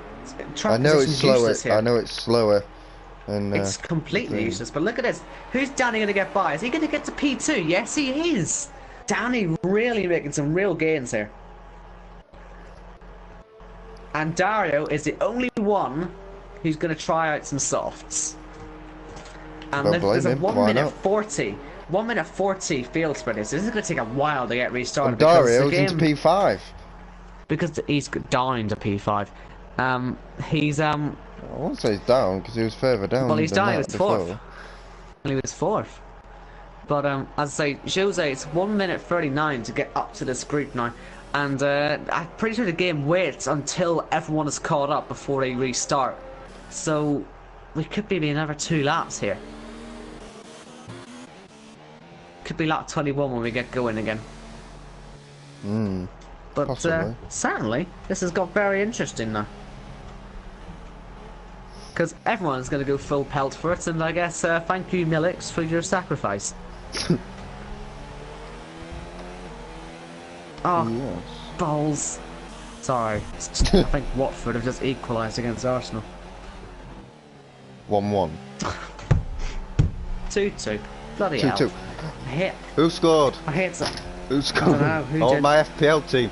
[SPEAKER 2] track
[SPEAKER 1] I know it's slower.
[SPEAKER 2] Here.
[SPEAKER 1] I know it's slower. And,
[SPEAKER 2] it's completely useless. But look at this. Who's Danny going to get by? Is he going to get to P2? Yes, he is. Danny really making some real gains here. And Dario is the only one who's going to try out some softs. And there's a 1 minute 40. 1 minute 40 field spread here, so this is going to take a while to get restarted.
[SPEAKER 1] And Dario's into P5.
[SPEAKER 2] Because he's down to P5. He's
[SPEAKER 1] I won't say he's down because he was further down.
[SPEAKER 2] Well, he's down. He was
[SPEAKER 1] before.
[SPEAKER 2] 4th. He was 4th. But as I say, Jose, it's 1 minute 39 to get up to this group now, and I'm pretty sure the game waits until everyone is caught up before they restart. So we could be another 2 laps here. Could be lap 21 when we get going again. But certainly, this has got very interesting now. Because everyone's going to go full pelt for it, and I guess thank you, Millix, for your sacrifice. Oh, yes. Balls. Sorry. I think Watford have just equalised against Arsenal.
[SPEAKER 1] 1-1.
[SPEAKER 2] 2-2. Bloody hell. 2-2.
[SPEAKER 1] Who scored?
[SPEAKER 2] I hate that.
[SPEAKER 1] Who scored?
[SPEAKER 2] I don't know. Who did?
[SPEAKER 1] My FPL team.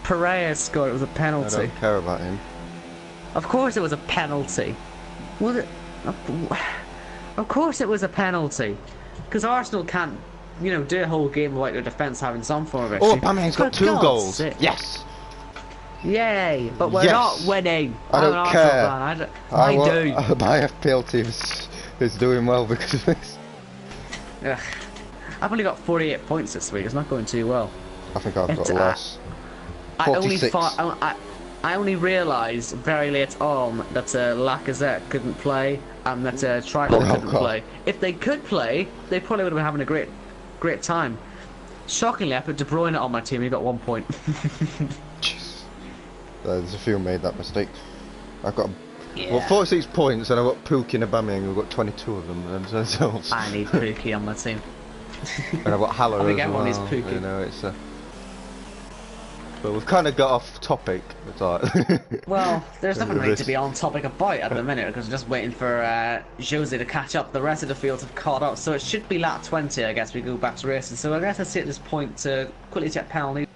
[SPEAKER 2] Pereira scored. It was a penalty.
[SPEAKER 1] I don't care about him.
[SPEAKER 2] Of course it was a penalty. Was it? Of course it was a penalty. Because Arsenal can't, do a whole game without their defence having some form of issue.
[SPEAKER 1] Oh, Aubameyang's got 2 goals. Yes.
[SPEAKER 2] Yay! But we're not winning.
[SPEAKER 1] I don't care.
[SPEAKER 2] I do.
[SPEAKER 1] My FPL team is doing well because of this.
[SPEAKER 2] Ugh. I've only got 48 points this week. It's not going too well.
[SPEAKER 1] I think I've got less. 46.
[SPEAKER 2] I only realised very late on that Lacazette couldn't play and that Tricol couldn't play. If they could play, they probably would have been having a great time. Shockingly, I put De Bruyne on my team. He got 1 point.
[SPEAKER 1] Jeez. There's a few made that mistake. I've got 46 points, and I've got Pookie and Aubameyang. I've got 22 of them themselves.
[SPEAKER 2] I need Pookie on my team.
[SPEAKER 1] And I've got Haller as well.
[SPEAKER 2] Needs Pookie.
[SPEAKER 1] It's but we've kind of got off topic. It's alright.
[SPEAKER 2] Well, there's nothing really to be on topic about at the minute because we're just waiting for Jose to catch up. The rest of the fields have caught up, so it should be lap 20. I guess we go back to racing. So I guess I see at this point to quickly check penalties.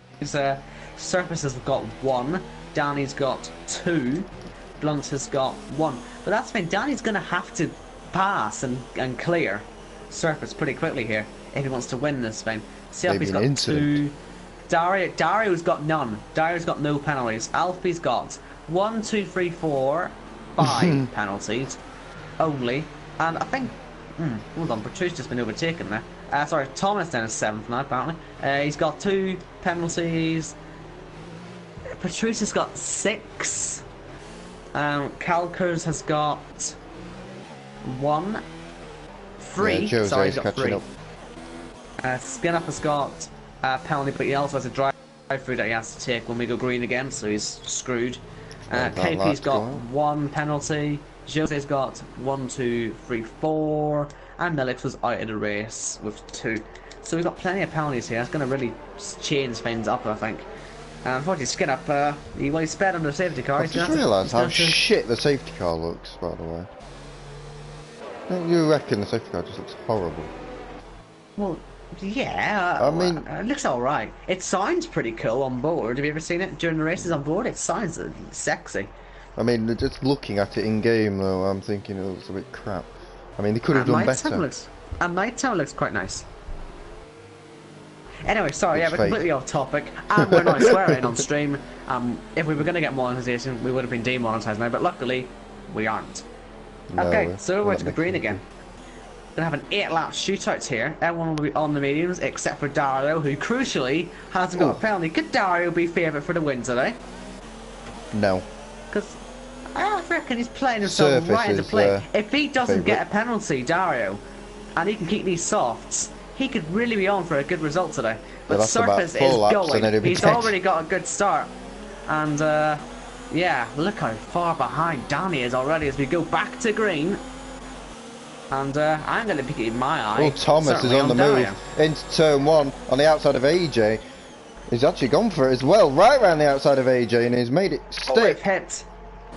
[SPEAKER 2] Surface has got 1. Danny's got 2. Blunt has got 1. But that's fine. Danny's going to have to pass and clear Surface pretty quickly here if he wants to win this thing. CLP's got 2. Dario's got none. Dario's got no penalties. Alfie's got 1, 2, 3, 4, 5 penalties only. And I think hold on, Bertru's just been overtaken there. Sorry, Thomas then is 7th now apparently. He's got 2 penalties. Bertru's has got 6. Calcers has got 1. 3.
[SPEAKER 1] Yeah,
[SPEAKER 2] sorry, he's got 3.
[SPEAKER 1] Up.
[SPEAKER 2] Skinup has got a penalty, but he also has a drive-through that he has to take when we go green again, so he's screwed. KP's got 1 penalty. Jose's got 1, 2, 3, 4, and Milix was out of the race with 2. So we've got plenty of penalties here. It's going to really change things up, I think. Unfortunately, Skinup, he sped on the safety car.
[SPEAKER 1] I just realised how shit the safety car looks, by the way. Don't you reckon the safety car just looks horrible?
[SPEAKER 2] Well, yeah.
[SPEAKER 1] I mean,
[SPEAKER 2] it looks alright. It sounds pretty cool on board. Have you ever seen it during the races on board? It sounds sexy.
[SPEAKER 1] I mean, just looking at it in game, though, I'm thinking it looks a bit crap. I mean, they could have done better.
[SPEAKER 2] At night time it looks quite nice. Anyway, sorry, yeah,
[SPEAKER 1] It's
[SPEAKER 2] we're
[SPEAKER 1] fake.
[SPEAKER 2] completely off topic, and we're not swearing on stream. If we were going to get monetization, we would have been demonetized now, but luckily, we aren't.
[SPEAKER 1] No,
[SPEAKER 2] Okay, so we're
[SPEAKER 1] not
[SPEAKER 2] to the
[SPEAKER 1] making
[SPEAKER 2] green
[SPEAKER 1] it.
[SPEAKER 2] again. Gonna have an 8-lap shootout here. Everyone will be on the mediums except for Dario, who crucially hasn't got a penalty. Could Dario be favourite for the win today?
[SPEAKER 1] No.
[SPEAKER 2] Because I reckon he's playing himself
[SPEAKER 1] Surface
[SPEAKER 2] right into
[SPEAKER 1] is,
[SPEAKER 2] play. If he doesn't get a
[SPEAKER 1] favourite.
[SPEAKER 2] penalty, Dario, and he can keep these softs, he could really be on for a good result today. But
[SPEAKER 1] He'll have to about
[SPEAKER 2] Surface
[SPEAKER 1] 4
[SPEAKER 2] is
[SPEAKER 1] laps and
[SPEAKER 2] going.
[SPEAKER 1] then he'll be
[SPEAKER 2] He's
[SPEAKER 1] dead.
[SPEAKER 2] already got a good start. And yeah, look how far behind Danny is already as we go back to green. And I'm going to be keeping my eye.
[SPEAKER 1] Well, Thomas is
[SPEAKER 2] certainly
[SPEAKER 1] on the
[SPEAKER 2] Dario.
[SPEAKER 1] move into turn 1 on the outside of AJ. He's actually gone for it as well, right around the outside of AJ, and he's made it
[SPEAKER 2] Oh, we've
[SPEAKER 1] stick.
[SPEAKER 2] hit.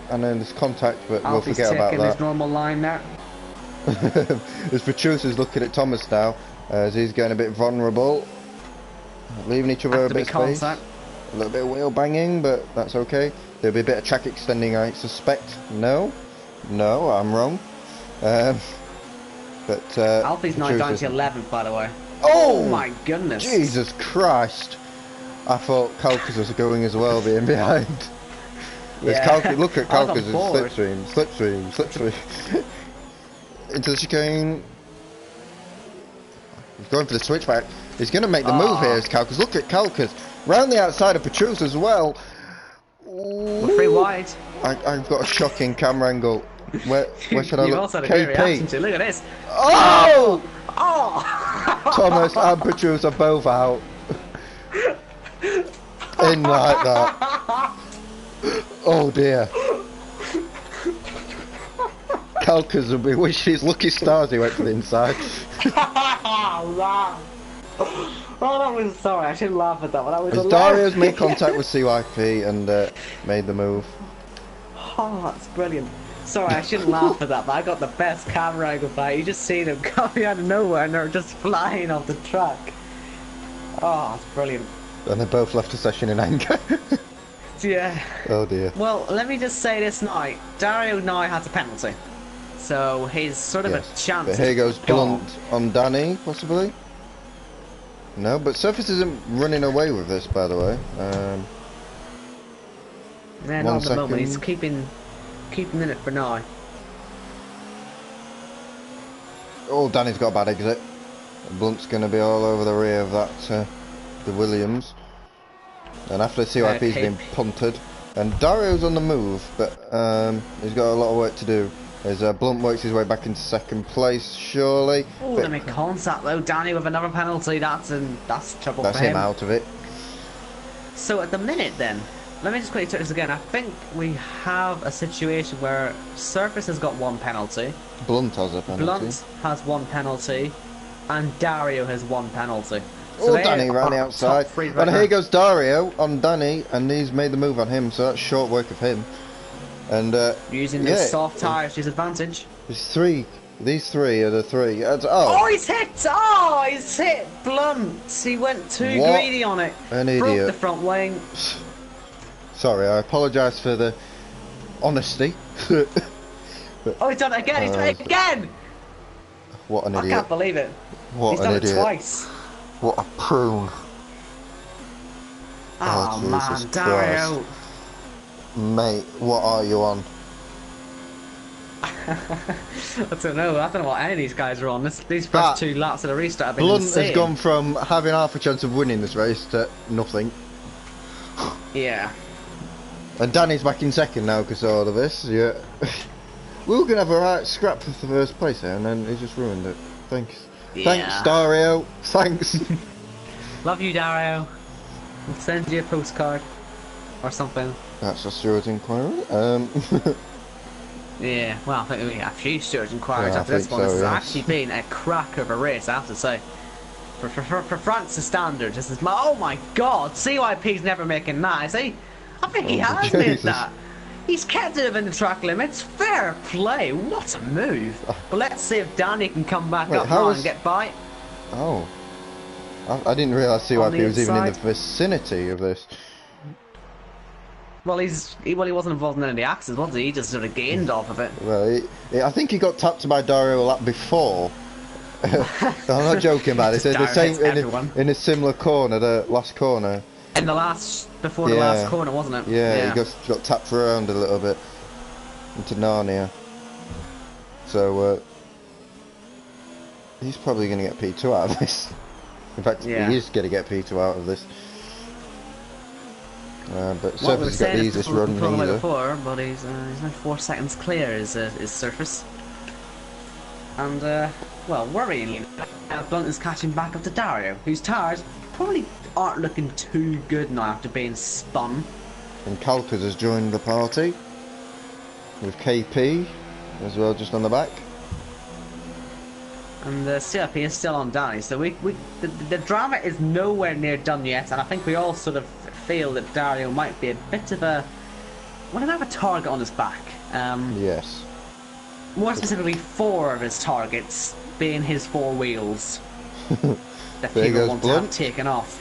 [SPEAKER 1] And then there's contact, but we'll
[SPEAKER 2] Alfie's
[SPEAKER 1] forget about
[SPEAKER 2] taking his
[SPEAKER 1] that.
[SPEAKER 2] normal line there.
[SPEAKER 1] As Petrucci's looking at Thomas now, as he's getting a bit vulnerable, leaving each other
[SPEAKER 2] Have
[SPEAKER 1] a
[SPEAKER 2] to
[SPEAKER 1] bit
[SPEAKER 2] be
[SPEAKER 1] of space.
[SPEAKER 2] contact.
[SPEAKER 1] A little bit of wheel banging, but that's okay. There'll be a bit of track extending, I suspect. No, I'm wrong. But
[SPEAKER 2] Alfie's now down
[SPEAKER 1] Petrucci's-
[SPEAKER 2] to 11th, by the way.
[SPEAKER 1] Oh
[SPEAKER 2] my goodness.
[SPEAKER 1] Jesus Christ! I thought Kalkas was going as well, being behind. There's
[SPEAKER 2] Yeah.
[SPEAKER 1] Look at
[SPEAKER 2] I was on
[SPEAKER 1] Kalkas'
[SPEAKER 2] board.
[SPEAKER 1] slipstream. Into the chicane. He's going for the switchback. He's going to make the move here as Kalkas. Look at Kalkas. Round the outside of Petrus as well.
[SPEAKER 2] We're free wide.
[SPEAKER 1] I've got a shocking camera angle. Where should I
[SPEAKER 2] You
[SPEAKER 1] look?
[SPEAKER 2] also had a great reaction to. Look at this.
[SPEAKER 1] Oh!
[SPEAKER 2] Oh!
[SPEAKER 1] Thomas and Petrus are both out. In like that. Oh dear. Kalkas will be wishing his lucky stars he went to the inside.
[SPEAKER 2] Oh, that was sorry. I shouldn't laugh at that one. That was
[SPEAKER 1] As
[SPEAKER 2] hilarious.
[SPEAKER 1] Dario's made contact with CYP and made the move.
[SPEAKER 2] Oh, that's brilliant. Sorry, I shouldn't laugh at that, but I got the best camera angle by it. You just see them coming out of nowhere and they're just flying off the track. Oh, it's brilliant.
[SPEAKER 1] And they both left the session in anger.
[SPEAKER 2] Yeah.
[SPEAKER 1] Oh dear.
[SPEAKER 2] Well, let me just say this now. Dario now has a penalty. So his sort of
[SPEAKER 1] Yes.
[SPEAKER 2] a chance.
[SPEAKER 1] But here
[SPEAKER 2] is
[SPEAKER 1] goes
[SPEAKER 2] gone.
[SPEAKER 1] Blunt on Danny, possibly. No, but Surface isn't running away with this, by the way.
[SPEAKER 2] Yeah,
[SPEAKER 1] One
[SPEAKER 2] not at the moment. He's
[SPEAKER 1] second.
[SPEAKER 2] keeping in it for now.
[SPEAKER 1] Oh, Danny's got a bad exit. Blunt's going to be all over the rear of that, the Williams. And after CYP's
[SPEAKER 2] Okay.
[SPEAKER 1] been punted. And Dario's on the move, but he's got a lot of work to do. As Blunt works his way back into second place, surely.
[SPEAKER 2] Oh,
[SPEAKER 1] But
[SPEAKER 2] let me contact though. Danny with another penalty. That's trouble
[SPEAKER 1] that's
[SPEAKER 2] for
[SPEAKER 1] him out of it.
[SPEAKER 2] So at the minute then, let me just quickly check this again. I think we have a situation where Surface has got one penalty,
[SPEAKER 1] Blunt has a penalty.
[SPEAKER 2] Blunt has one penalty, and Dario has one penalty.
[SPEAKER 1] Oh,
[SPEAKER 2] they
[SPEAKER 1] Danny
[SPEAKER 2] are
[SPEAKER 1] round the
[SPEAKER 2] top
[SPEAKER 1] outside.
[SPEAKER 2] three right
[SPEAKER 1] And
[SPEAKER 2] now.
[SPEAKER 1] here goes Dario on Danny, and he's made the move on him, so that's short work of him. And
[SPEAKER 2] Using
[SPEAKER 1] yeah,
[SPEAKER 2] those soft tyres to his advantage.
[SPEAKER 1] there's three. These three are the three.
[SPEAKER 2] Oh, he's hit! Oh, he's hit Blunt! He went too
[SPEAKER 1] What
[SPEAKER 2] greedy on it.
[SPEAKER 1] an
[SPEAKER 2] Broke
[SPEAKER 1] idiot.
[SPEAKER 2] the front wing.
[SPEAKER 1] Sorry, I apologise for the honesty.
[SPEAKER 2] Oh, he's done it again! He's done it again!
[SPEAKER 1] What an
[SPEAKER 2] I
[SPEAKER 1] idiot.
[SPEAKER 2] can't believe it.
[SPEAKER 1] What
[SPEAKER 2] He's
[SPEAKER 1] an
[SPEAKER 2] done
[SPEAKER 1] idiot.
[SPEAKER 2] it twice.
[SPEAKER 1] What a prune.
[SPEAKER 2] Oh,
[SPEAKER 1] Jesus
[SPEAKER 2] man, Dario.
[SPEAKER 1] Christ. Mate, what are you on?
[SPEAKER 2] I don't know what any of these guys are on. These first two laps of the restart have been
[SPEAKER 1] Blunt
[SPEAKER 2] insane.
[SPEAKER 1] has gone from having half a chance of winning this race to nothing.
[SPEAKER 2] Yeah.
[SPEAKER 1] And Danny's back in second now because of all of this. Yeah. We were going to have a right scrap for the first place here, and then he just ruined it. Thanks.
[SPEAKER 2] Yeah.
[SPEAKER 1] Thanks, Dario. Thanks.
[SPEAKER 2] Love you, Dario. We'll send you a postcard or something.
[SPEAKER 1] That's a Stewards inquiry.
[SPEAKER 2] Yeah, well, I think we have a few stewards inquiries
[SPEAKER 1] Yeah, I
[SPEAKER 2] after this
[SPEAKER 1] think
[SPEAKER 2] one.
[SPEAKER 1] so,
[SPEAKER 2] This has
[SPEAKER 1] yes.
[SPEAKER 2] actually been a cracker of a race, I have to say. For France's standards, this is oh my god, CYP's never making that, is he? I think he
[SPEAKER 1] Oh,
[SPEAKER 2] has made
[SPEAKER 1] Jesus.
[SPEAKER 2] that. He's kept it within the track limits. Fair play. What a move. But let's see if Danny can come back
[SPEAKER 1] Wait,
[SPEAKER 2] up
[SPEAKER 1] how
[SPEAKER 2] now
[SPEAKER 1] is-
[SPEAKER 2] and get by.
[SPEAKER 1] Oh. I didn't realise
[SPEAKER 2] On
[SPEAKER 1] CYP
[SPEAKER 2] the
[SPEAKER 1] was even in the
[SPEAKER 2] inside.
[SPEAKER 1] vicinity of this.
[SPEAKER 2] Well, he wasn't involved in any of the accidents, was he? He just sort of gained off of it.
[SPEAKER 1] Well, I think he got tapped by Dario a lap before, I'm not joking about it.
[SPEAKER 2] Just
[SPEAKER 1] The same
[SPEAKER 2] hits everyone.
[SPEAKER 1] in a similar corner, the last corner.
[SPEAKER 2] In the last, before the last corner, wasn't it?
[SPEAKER 1] Yeah, he got tapped around a little bit into Narnia. So he's probably going to get P2 out of this. In fact, he is going to get P2 out of this. But Surface has got the easiest run either.
[SPEAKER 2] Before, but he's now 4 seconds clear is Surface. And well, worryingly, Blunt is catching back up to Dario, whose tires probably aren't looking too good now after being spun.
[SPEAKER 1] And Kalkas has joined the party with KP as well, just on the back.
[SPEAKER 2] And the CIP is still on Danny, so the drama is nowhere near done yet, and I think we all sort of feel that Dario might be a bit of a... Well, have a target on his back.
[SPEAKER 1] Yes.
[SPEAKER 2] More specifically, 4 of his targets being his 4 wheels that people want to have taken off.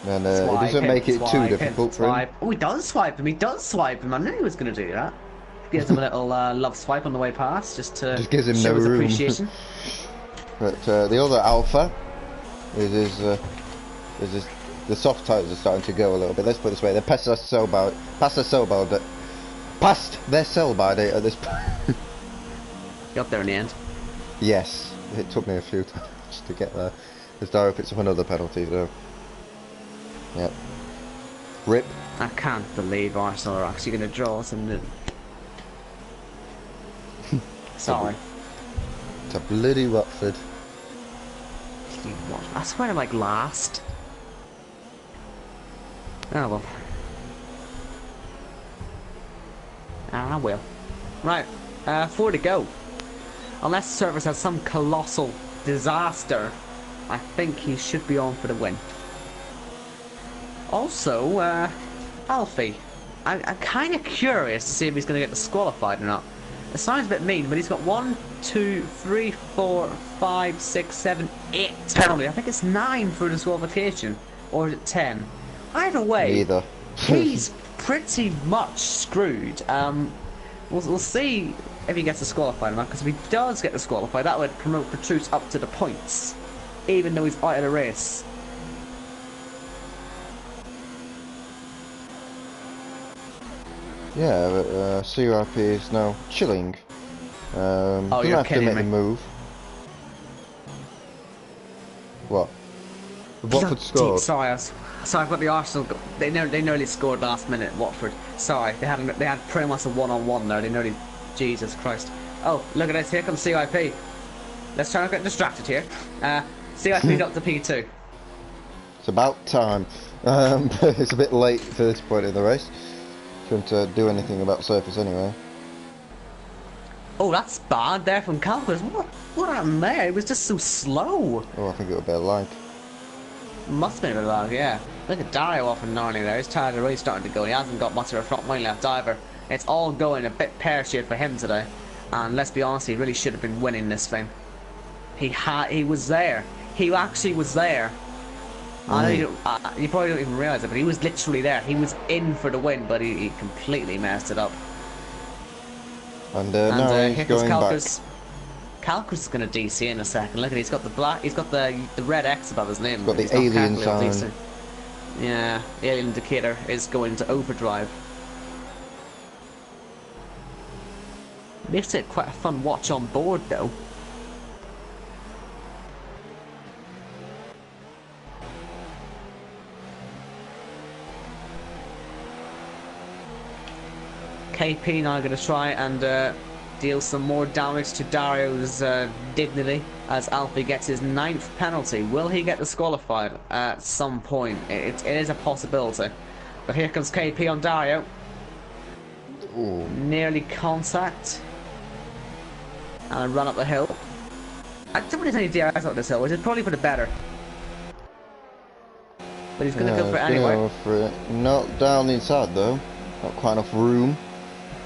[SPEAKER 1] And it doesn't make it too difficult for him.
[SPEAKER 2] Oh, he does swipe him, I knew he was going to do that. Gives him a little love swipe on the way past, just
[SPEAKER 1] gives him
[SPEAKER 2] show
[SPEAKER 1] no
[SPEAKER 2] his
[SPEAKER 1] room.
[SPEAKER 2] appreciation.
[SPEAKER 1] But the other Alpha is the soft tires are starting to go a little bit. Let's put it this way: they're past their sell-by date at this point.
[SPEAKER 2] Got there in the end.
[SPEAKER 1] Yes, it took me a few times to get there. As Dario picks up another penalty, though. Yep. Rip.
[SPEAKER 2] I can't believe Arsenal are actually going to draw us in the... Sorry.
[SPEAKER 1] It's a bloody Watford.
[SPEAKER 2] I swear I'm like last. Oh well. I will. Right, 4 to go. Unless Service has some colossal disaster, I think he should be on for the win. Also, Alfie. I'm kind of curious to see if he's going to get disqualified or not. It sounds a bit mean, but he's got 1, 2, 3, 4, 5, 6, 7, 8 penalty. I think it's 9 for disqualification. Or is it 10? Either way,
[SPEAKER 1] neither.
[SPEAKER 2] He's pretty much screwed. We'll see if he gets disqualified or not, because if he does get disqualified, that would promote Petrus up to the points, even though he's out of the race.
[SPEAKER 1] Yeah, but CRP is now chilling.
[SPEAKER 2] Oh,
[SPEAKER 1] you're have to make the move. What? Watford scored.
[SPEAKER 2] Sorry, I've got the Arsenal. They nearly scored last minute. Watford. Sorry, they had pretty much a one-on-one there. They nearly. Jesus Christ. Oh, look at this. Here comes CIP. Let's try not get distracted here. CIP's up to P2.
[SPEAKER 1] It's about time. But it's a bit late for this point in the race. To do anything about Surface anyway.
[SPEAKER 2] Oh, that's bad there from Calvers. What happened there? It was just so slow.
[SPEAKER 1] Oh, I think it was a bit of lag.
[SPEAKER 2] Must have been a bit of lag, yeah. Look at Dario off and Narnia there. His tires are really starting to go. He hasn't got much of a front wing left either. It's all going a bit pear-shaped for him today. And let's be honest, he really should have been winning this thing. He was there. He actually was there. I know you probably don't even realise it, but he was literally there. He was in for the win, but he completely messed it up.
[SPEAKER 1] And now he's going back.
[SPEAKER 2] Kalkus is going to DC in a second. Look at he's got the black. He's got the red X above his name.
[SPEAKER 1] He's got the alien sign.
[SPEAKER 2] Yeah, the alien indicator is going to overdrive. Makes it quite a fun watch on board, though. KP now going to try and deal some more damage to Dario's dignity as Alfie gets his 9th penalty. Will he get disqualified at some point? It is a possibility. But here comes KP on Dario.
[SPEAKER 1] Ooh.
[SPEAKER 2] Nearly contact. And a run up the hill. I don't really think DRS up this hill, which is probably for the better. But he's going to go for it anyway.
[SPEAKER 1] Go for it. Not down the inside though. Not quite enough room.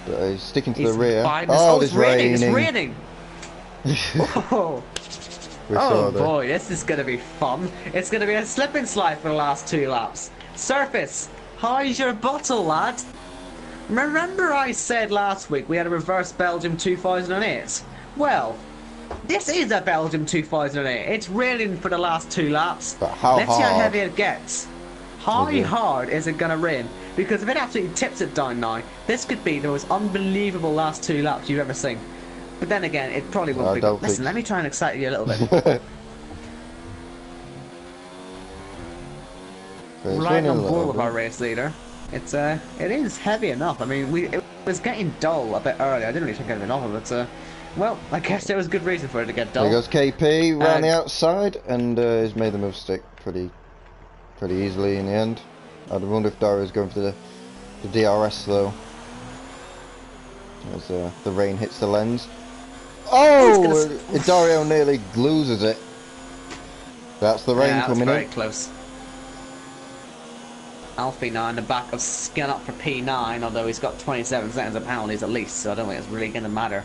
[SPEAKER 1] But he's sticking to the rear.
[SPEAKER 2] Oh, it's raining! It's raining! Oh, boy, this is going to be fun. It's going to be a slip and slide for the last 2 laps. Surface, how's your bottle, lad? Remember I said last week we had a reverse Belgium 2008? Well, This is a Belgium 2008. It's raining for the last 2 laps.
[SPEAKER 1] But how
[SPEAKER 2] Let's see how
[SPEAKER 1] hard
[SPEAKER 2] heavy it gets. How
[SPEAKER 1] is it?
[SPEAKER 2] hard is it going to rain? Because if it absolutely tips it down now, this could be the most unbelievable last 2 laps you've ever seen. But then again, it probably won't be.
[SPEAKER 1] don't
[SPEAKER 2] Listen,
[SPEAKER 1] think-
[SPEAKER 2] let me try and excite you a little bit.
[SPEAKER 1] It's
[SPEAKER 2] Right
[SPEAKER 1] raining a
[SPEAKER 2] on
[SPEAKER 1] little
[SPEAKER 2] board with
[SPEAKER 1] bit.
[SPEAKER 2] our race leader. It is heavy enough. I mean, it was getting dull a bit earlier. I didn't really think anything of it, but well, I guess there was good reason for it to get dull.
[SPEAKER 1] There goes KP round the
[SPEAKER 2] Uh,
[SPEAKER 1] outside, and he's made the move stick pretty easily in the end. I wonder if Dario's going for the DRS though, as the rain hits the lens. Oh! Dario nearly loses it. That's the rain
[SPEAKER 2] Yeah,
[SPEAKER 1] coming
[SPEAKER 2] very
[SPEAKER 1] in.
[SPEAKER 2] close. Alfie now in the back of skin up for P9, although he's got 27 seconds of penalties at least, so I don't think it's really going to matter.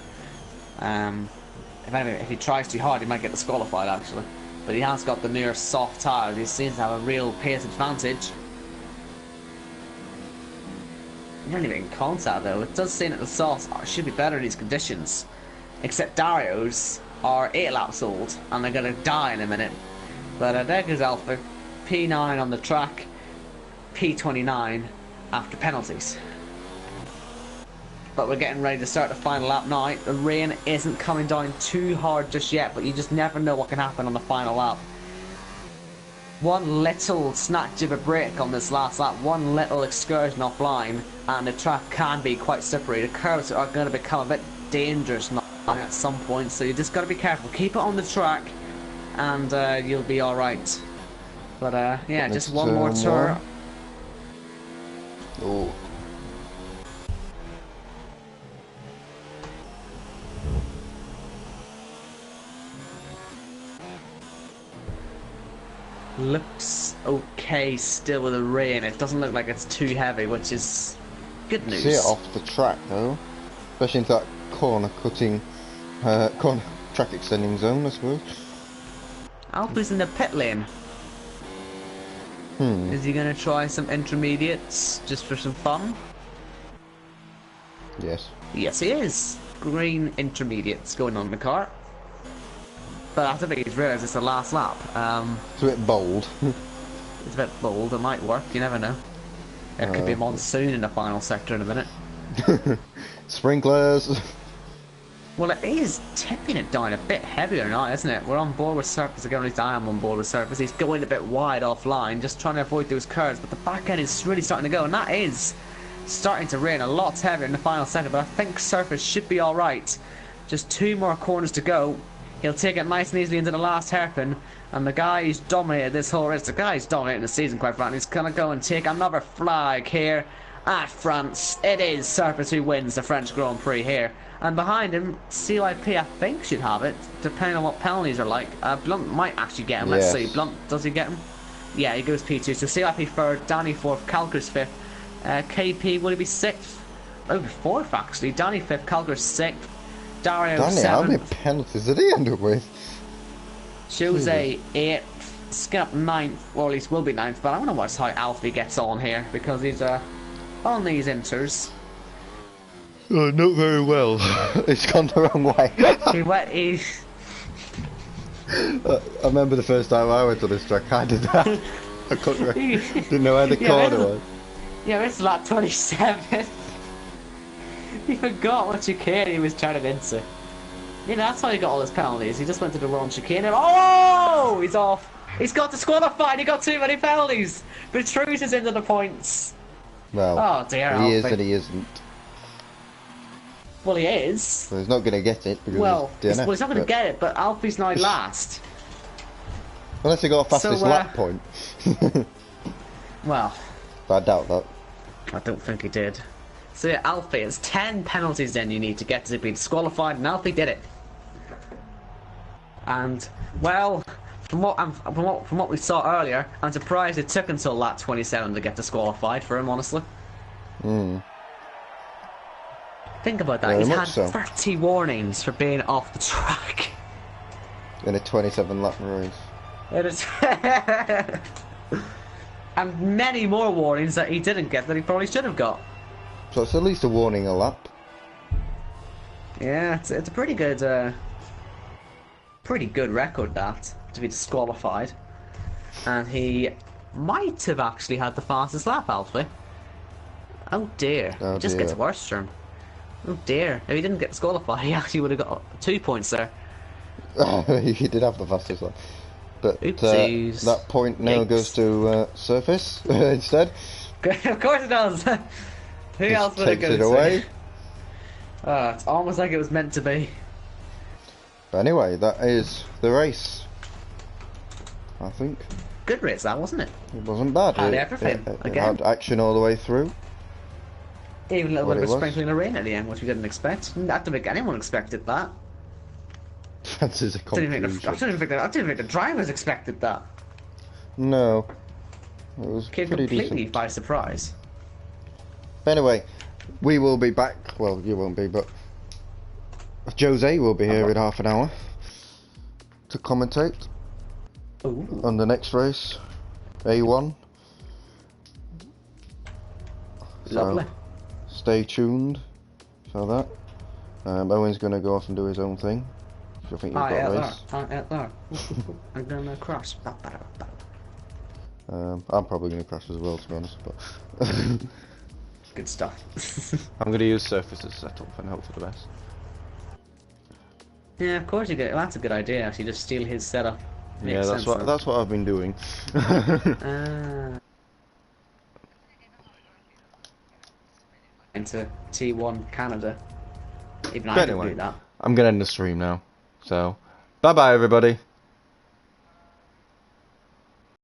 [SPEAKER 2] If he tries too hard, he might get disqualified actually. But he has got the near soft tires. He seems to have a real pace advantage. Not even in contact though. It does seem that the softs should be better in these conditions. Except Dario's are 8 laps old, and they're going to die in a minute. But there goes Alpha. P9 on the track. P29 after penalties. But we're getting ready to start the final lap now. The rain isn't coming down too hard just yet, but you just never know what can happen on the final lap. One little snatch of a break on this last lap, one little excursion offline, and the track can be quite slippery. The curves are going to become a bit dangerous now at some point, so you just got to be careful. Keep it on the track, and you'll be alright. But yeah, just one more tour.
[SPEAKER 1] Oh.
[SPEAKER 2] Looks okay still with the rain. It doesn't look like it's too heavy, which is good news.
[SPEAKER 1] See it off the track though, especially into that corner cutting, corner track extending zone, I suppose.
[SPEAKER 2] Alpha's in the pit lane. Is he going to try some intermediates just for some fun?
[SPEAKER 1] Yes.
[SPEAKER 2] Yes, he is. Green intermediates going on in the car. But I don't think he's realised it's the last lap.
[SPEAKER 1] It's a bit bold.
[SPEAKER 2] It's a bit bold. It might work. You never know. There could be a monsoon in the final sector in a minute.
[SPEAKER 1] Sprinklers.
[SPEAKER 2] Well, it is tipping it down a bit heavier now, isn't it? We're on board with surface again. At least I am on board with surface. He's going a bit wide offline, just trying to avoid those curves. But the back end is really starting to go, and that is starting to rain a lot heavier in the final sector. But I think surface should be all right. Just 2 more corners to go. He'll take it nice and easily into the last hairpin. And the guy who's dominated this whole race, the guy who's dominating the season, quite frankly, is going to go and take another flag here at France. It is Surface who wins the French Grand Prix here. And behind him, CYP, I think, should have it, depending on what penalties are like. Blunt might actually get him. Let's see. Blunt, does he get him? Yeah, he goes P2. So CYP 3rd, Danny 4th, Calker's 5th. KP, will he be 6th? Oh, 4th, actually. Danny 5th, Calker's 6th. Dario
[SPEAKER 1] Danny, how
[SPEAKER 2] 7th.
[SPEAKER 1] many penalties did he end up with?
[SPEAKER 2] Jose 8th. Skip 9th. Well, at least will be 9th. But I want to watch how Alfie gets on here, because he's on these inters.
[SPEAKER 1] Oh, not very well. It's gone the wrong way. I remember the first time I went to this track, I did that. I didn't know where the corner was.
[SPEAKER 2] Yeah, this is lap 27. He forgot what chicane he was turning into. You know, that's how he got all his penalties. He just went to the wrong chicane and oh! He's off. He's got disqualified. He got too many penalties. Betrus is into the points.
[SPEAKER 1] Well,
[SPEAKER 2] oh dear,
[SPEAKER 1] he is
[SPEAKER 2] Alfie.
[SPEAKER 1] and he isn't.
[SPEAKER 2] Well, he is.
[SPEAKER 1] So he's not going to get it because
[SPEAKER 2] he's
[SPEAKER 1] DNF,
[SPEAKER 2] he's not going to get it, but Alfie's now last.
[SPEAKER 1] Unless he got a fastest
[SPEAKER 2] So,
[SPEAKER 1] lap point.
[SPEAKER 2] Well,
[SPEAKER 1] But I doubt that.
[SPEAKER 2] I don't think he did. So yeah, Alfie, it's 10 penalties then you need to get to be disqualified, and Alfie did it. And well, from what we saw earlier, I'm surprised it took until lap 27 to get disqualified for him, honestly. Think about that.
[SPEAKER 1] Very
[SPEAKER 2] He's had
[SPEAKER 1] much so.
[SPEAKER 2] 30 warnings for being off the track.
[SPEAKER 1] In a 27 lap race.
[SPEAKER 2] It is. And many more warnings that he didn't get that he probably should have got.
[SPEAKER 1] So it's at least a warning a lap.
[SPEAKER 2] Yeah, it's a pretty good pretty good record that, to be disqualified. And he might have actually had the fastest lap, Alfie. Oh dear.
[SPEAKER 1] Oh,
[SPEAKER 2] It just
[SPEAKER 1] dear.
[SPEAKER 2] gets worse for him. Oh dear. If he didn't get disqualified, he actually would have got 2 points there.
[SPEAKER 1] He did have the fastest one. But
[SPEAKER 2] Oopsies.
[SPEAKER 1] that point now
[SPEAKER 2] Yikes.
[SPEAKER 1] goes to Surface instead.
[SPEAKER 2] Of course it does. Who
[SPEAKER 1] Just
[SPEAKER 2] else would it
[SPEAKER 1] takes
[SPEAKER 2] go
[SPEAKER 1] it
[SPEAKER 2] to?
[SPEAKER 1] away.
[SPEAKER 2] It's almost like it was meant to be.
[SPEAKER 1] But anyway, that is the race. I think
[SPEAKER 2] Good race, that wasn't it?
[SPEAKER 1] it wasn't bad.
[SPEAKER 2] Had
[SPEAKER 1] It
[SPEAKER 2] everything,
[SPEAKER 1] it
[SPEAKER 2] again.
[SPEAKER 1] had action all the way through.
[SPEAKER 2] Even a little
[SPEAKER 1] What
[SPEAKER 2] bit of
[SPEAKER 1] it
[SPEAKER 2] a
[SPEAKER 1] was.
[SPEAKER 2] sprinkling of rain at the end, which we didn't expect. I don't think anyone expected that.
[SPEAKER 1] That is a
[SPEAKER 2] I didn't
[SPEAKER 1] conclusion.
[SPEAKER 2] even think the drivers expected that.
[SPEAKER 1] No, it was
[SPEAKER 2] Came
[SPEAKER 1] pretty
[SPEAKER 2] completely
[SPEAKER 1] decent.
[SPEAKER 2] by surprise.
[SPEAKER 1] But anyway, we will be back. Well, you won't be, but Jose will be here in half an hour to commentate
[SPEAKER 2] Ooh.
[SPEAKER 1] on the next race, A1.
[SPEAKER 2] Lovely.
[SPEAKER 1] Stay tuned for that. Owen's going to go off and do his own thing. I think you've got a race.
[SPEAKER 2] Out there. I'm gonna cross.
[SPEAKER 1] I'm probably going to crash as well, to be honest. But
[SPEAKER 2] Good stuff.
[SPEAKER 1] I'm going to use Surface as setup and hope for the best.
[SPEAKER 2] Yeah, of course you get. Well, that's a good idea. Actually, just steal his setup. Makes
[SPEAKER 1] Yeah,
[SPEAKER 2] sense, though.
[SPEAKER 1] that's what I've been doing.
[SPEAKER 2] Into T1 Canada. Even I
[SPEAKER 1] But
[SPEAKER 2] can
[SPEAKER 1] anyway,
[SPEAKER 2] do that.
[SPEAKER 1] I'm going to end the stream now. So, bye bye everybody.